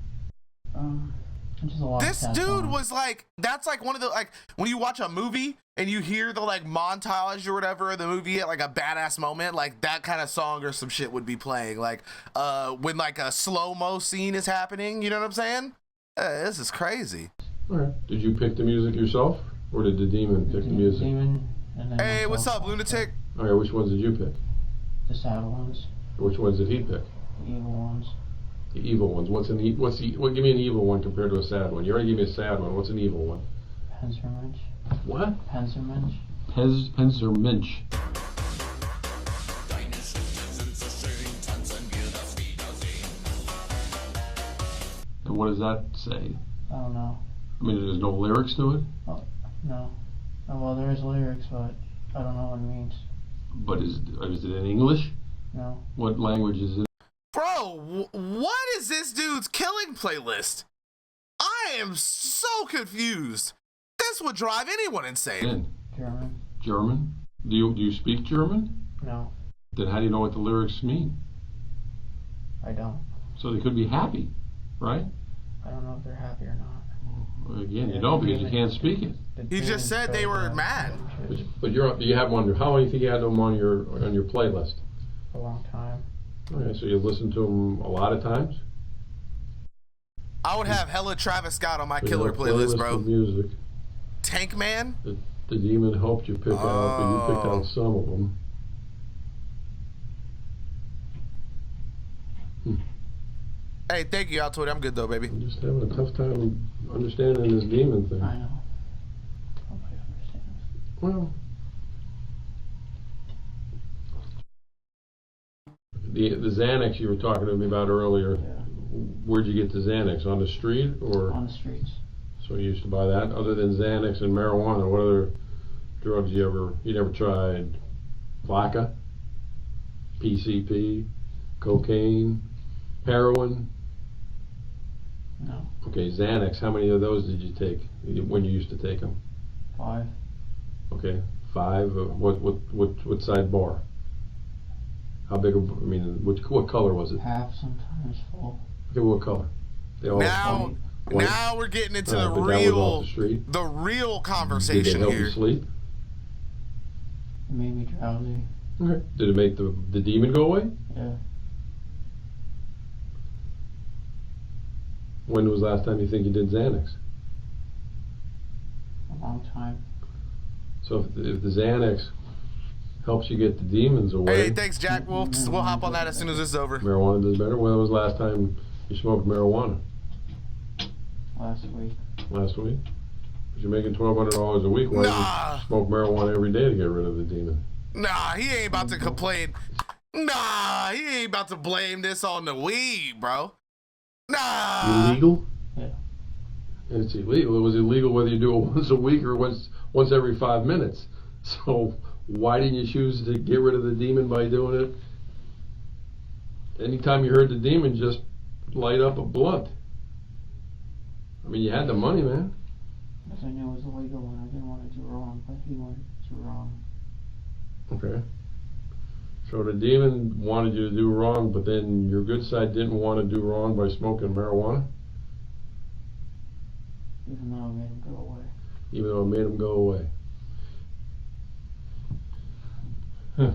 Just a lot This of sad dude songs. was like, that's like one of the, like, when you watch a movie and you hear the like montage or whatever of the movie at like a badass moment, like that kind of song or some shit would be playing. Like when like a slow-mo scene is happening, you know what I'm saying? This is crazy. All right. Did you pick the music yourself? Or did the demon pick the music? Demon, and then Hey, what's myself up, lunatic? All right, which ones did you pick? The sad ones. Which ones did he pick? The evil ones. The evil ones. Give me an evil one compared to a sad one. You already gave me a sad one. What's an evil one? Panzermensch. What? Panzermensch. Panzermensch. And what does that say? I don't know. I mean, there's no lyrics to it? Oh, no. Oh, well, there is lyrics, but I don't know what it means. But is it in English? No. What language is it? Bro, what is this dude's killing playlist? I am so confused. This would drive anyone insane. German. German? Do you speak German? No. Then how do you know what the lyrics mean? I don't. So they could be happy, right? I don't know if they're happy or not. Well, again, you don't because you can't speak it. He just said they were mad. But you have them on how long do you think you had them on your playlist? A long time. Okay, so you've listened to them a lot of times? I would have hella Travis Scott on my So killer your playlist, of bro. Music. Tank Man? The demon helped you pick out, but you picked out some of them. Hey, thank you, Altoid. I'm good though, baby. I'm just having a tough time understanding this demon thing. I know. Nobody understands. Well, the Xanax you were talking to me about earlier, where'd you get the Xanax? On the street or? On the streets. So you used to buy that? Other than Xanax and marijuana, what other drugs you never tried? Vodka? PCP? Cocaine? Heroin? No. Okay, Xanax, how many of those did you take when you used to take them? 5. Okay, 5. What side bar? How big? What color was it? Half, sometimes full. Okay, what color? They all white? Now we're getting into But that was off the street. the real Did conversation it help here. you sleep? It made me drowsy. Okay. Did it make the demon go away? Yeah. When was the last time you think you did Xanax? A long time. So if the Xanax helps you get the demons away, Hey, thanks, Jack. We'll hop on that as soon as this is over. marijuana does better. When was the last time you smoked marijuana? Last week. Last week? Because you're making $1,200 a week. Why Nah. don't you smoke marijuana every day to get rid of the demon? Nah, he ain't about to complain. Nah, he ain't about to blame this on the weed, bro. Nah. Illegal? Yeah. It's illegal. It was illegal whether you do it once a week or once every 5 minutes. So why didn't you choose to get rid of the demon by doing it? Anytime you heard the demon, just light up a blunt. mean, you had the money, man. Because I knew it was a legal one. I didn't want to do wrong, but he wanted to do wrong. Okay. So the demon wanted you to do wrong, but then your good side didn't want to do wrong by smoking marijuana? Even though it made him go away. Even though it made him go away. Huh.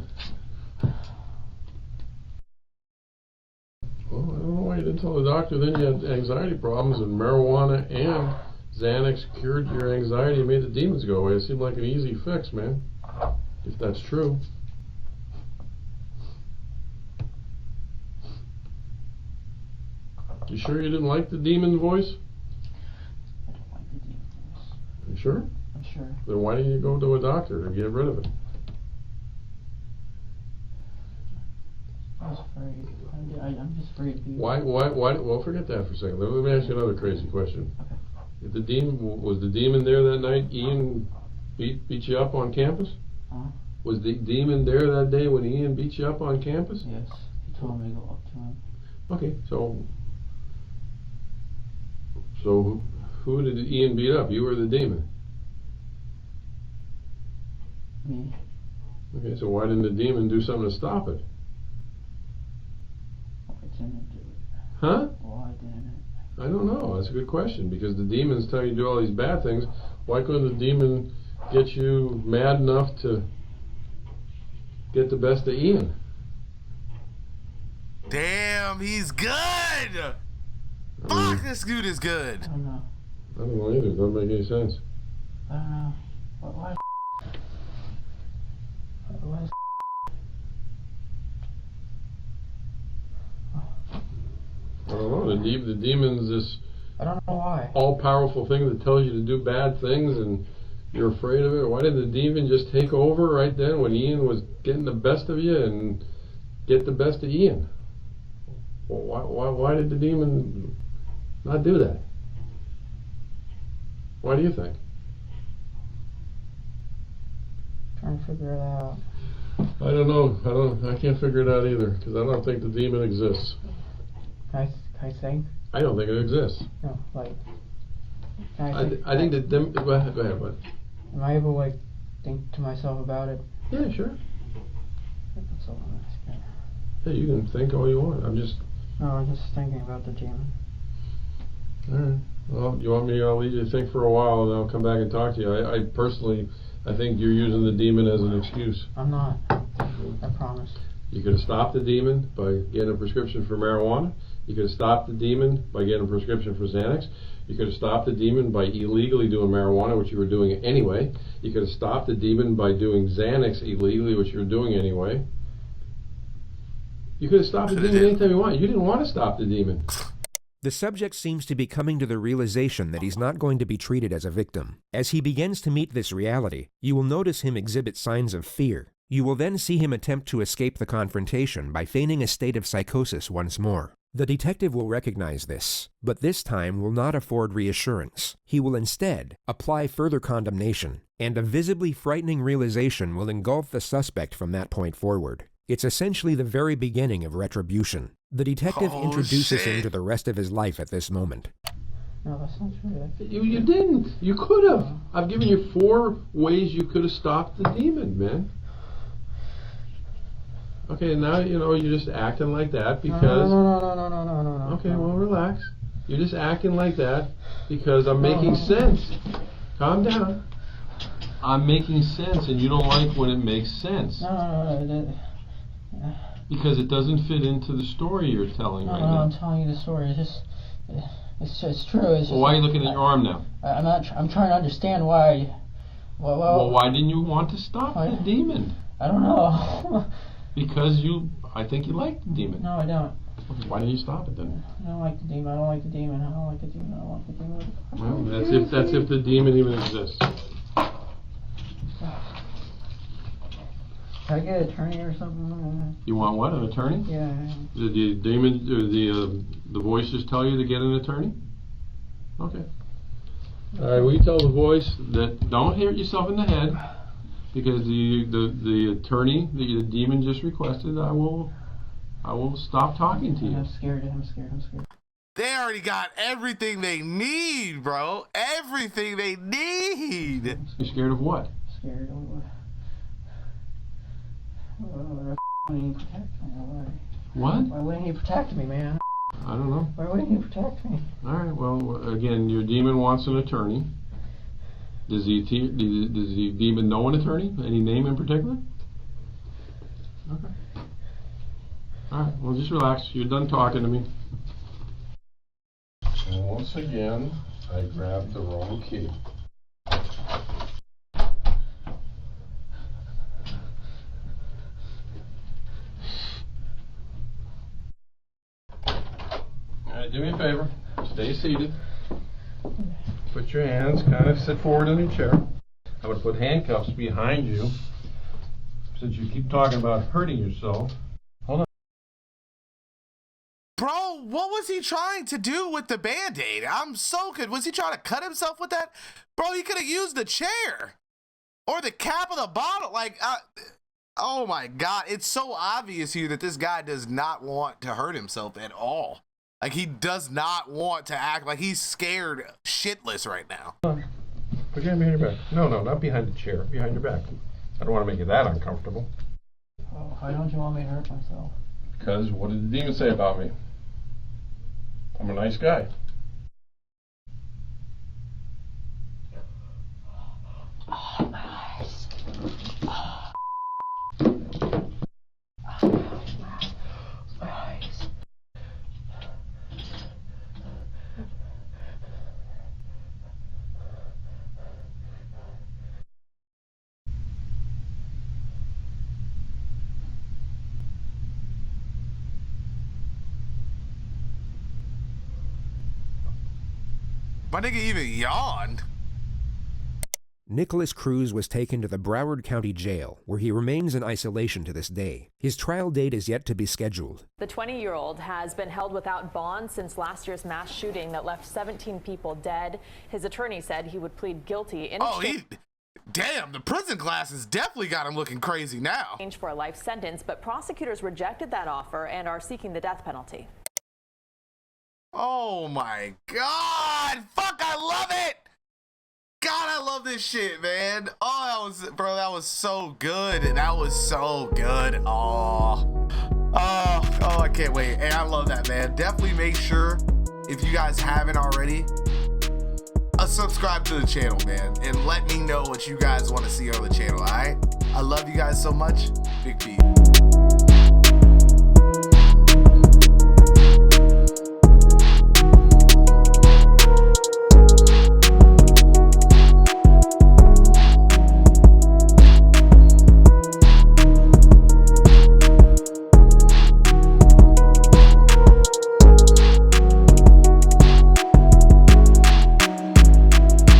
Well, I don't know why you didn't tell the doctor then you had anxiety problems and marijuana and Xanax cured your anxiety and made the demons go away. It seemed like an easy fix, man. If that's true. You sure you didn't like the demon voice? I don't like the demon voice. You sure? I'm sure. Then why didn't you go to a doctor to get rid of it? I was afraid. I'm just afraid to be... Why, well, forget that for a second. Let me ask you another crazy question. Okay. If the demon, was the demon there that night? Ian beat you up on campus? Huh? Was the demon there that day when Ian beat you up on campus? Yes. He told me to go up to him. Okay, so who did Ian beat up? You or the demon? Me. Okay, so why didn't the demon do something to stop it? I didn't do it. Huh? Why didn't it? I don't know. That's a good question, because the demons tell you to do all these bad things. Why couldn't the demon get you mad enough to get the best of Ian? Damn, he's good! Fuck, this dude is good! I don't know. I don't know either. It doesn't make any sense. I don't know. Why? Why? I don't know. The demon's this I don't know why. all-powerful thing that tells you to do bad things and you're afraid of it. Why didn't the demon just take over right then when Ian was getting the best of you and get the best of Ian? Well, why did the demon not do that? Why do you think? Trying to figure it out. I don't know. I can't figure it out either, because I don't think the demon exists. Can I think? I don't think it exists. No, like. I think that go ahead, bud. Am I able to like think to myself about it? Yeah, sure. That's all I'm asking. Hey, you can think all you want. No, I'm just thinking about the demon. Alright. Well, you want me, I'll leave you to think for a while and I'll come back and talk to you. I personally, I think you're using the demon as an excuse. I'm not. I promise. You could have stopped the demon by getting a prescription for marijuana. You could have stopped the demon by getting a prescription for Xanax. You could have stopped the demon by illegally doing marijuana, which you were doing anyway. You could have stopped the demon by doing Xanax illegally, which you were doing anyway. You could have stopped the demon anytime you want. You didn't want to stop the demon. The subject seems to be coming to the realization that he's not going to be treated as a victim. As he begins to meet this reality, you will notice him exhibit signs of fear. You will then see him attempt to escape the confrontation by feigning a state of psychosis once more. The detective will recognize this, but this time will not afford reassurance. He will instead apply further condemnation, and a visibly frightening realization will engulf the suspect from that point forward. It's essentially the very beginning of retribution. The detective introduces him to the rest of his life at this moment. No, that's not true. You didn't. You could have. I've given you 4 ways you could have stopped the demon, man. Okay, now you're just acting like that because... No. Okay, well, relax. You're just acting like that because I'm making sense. Calm down. I'm making sense, and you don't like when it makes sense. No. Because it doesn't fit into the story you're telling right now. I'm telling you the story. It's true. It's just, well, why are you looking at your arm now? I'm trying to understand why. Well, why didn't you want to stop the demon? I don't know. Because I think you like the demon. No, I don't. Okay, why didn't you stop it then? I don't like the demon. I don't like the demon. I don't like the demon. I don't like the demon. Well, that's if the demon even exists. Can I get an attorney or something? You want what? An attorney? Yeah. Did the demon or the voice just tell you to get an attorney? Okay. All right. Will you tell the voice that don't hit yourself in the head, because the attorney the demon just requested, I will stop talking to you. I'm scared. They already got everything they need, bro. Everything they need. You scared of what? Scared of what? Why wouldn't he protect me? What? Why wouldn't he protect me, man? I don't know. Why wouldn't he protect me? All right, well, again, your demon wants an attorney. Does the demon know an attorney? Any name in particular? Okay. All right, well, just relax. You're done talking to me. And once again, I grabbed the wrong key. Alright, do me a favor. Stay seated. Put your hands, kind of sit forward in your chair. I'm going to put handcuffs behind you. Since you keep talking about hurting yourself. Hold on. Bro, what was he trying to do with the Band-Aid? I'm so good. Was he trying to cut himself with that? Bro, he could have used the chair. Or the cap of the bottle. Like, oh my God. It's so obvious here that this guy does not want to hurt himself at all. Like, he does not want to act like he's scared shitless right now. Put your hand behind your back. No, not behind the chair. Behind your back. I don't want to make you that uncomfortable. Oh, why don't you want me to hurt myself? Because what did the demon say about me? I'm a nice guy. My nigga even yawned. Nicholas Cruz was taken to the Broward County Jail, where he remains in isolation to this day. His trial date is yet to be scheduled. The 20-year-old has been held without bond since last year's mass shooting that left 17 people dead. His attorney said he would plead guilty in damn, the prison classes definitely got him looking crazy now. exchange for a life sentence, but prosecutors rejected that offer and are seeking the death penalty. Oh my God. Fuck, I love it. God, I love this shit, man. Oh, that was so good. That was so good. Oh, I can't wait. Hey, I love that, man. Definitely make sure, if you guys haven't already, subscribe to the channel, man, and let me know what you guys want to see on the channel, all right? I love you guys so much. Big P.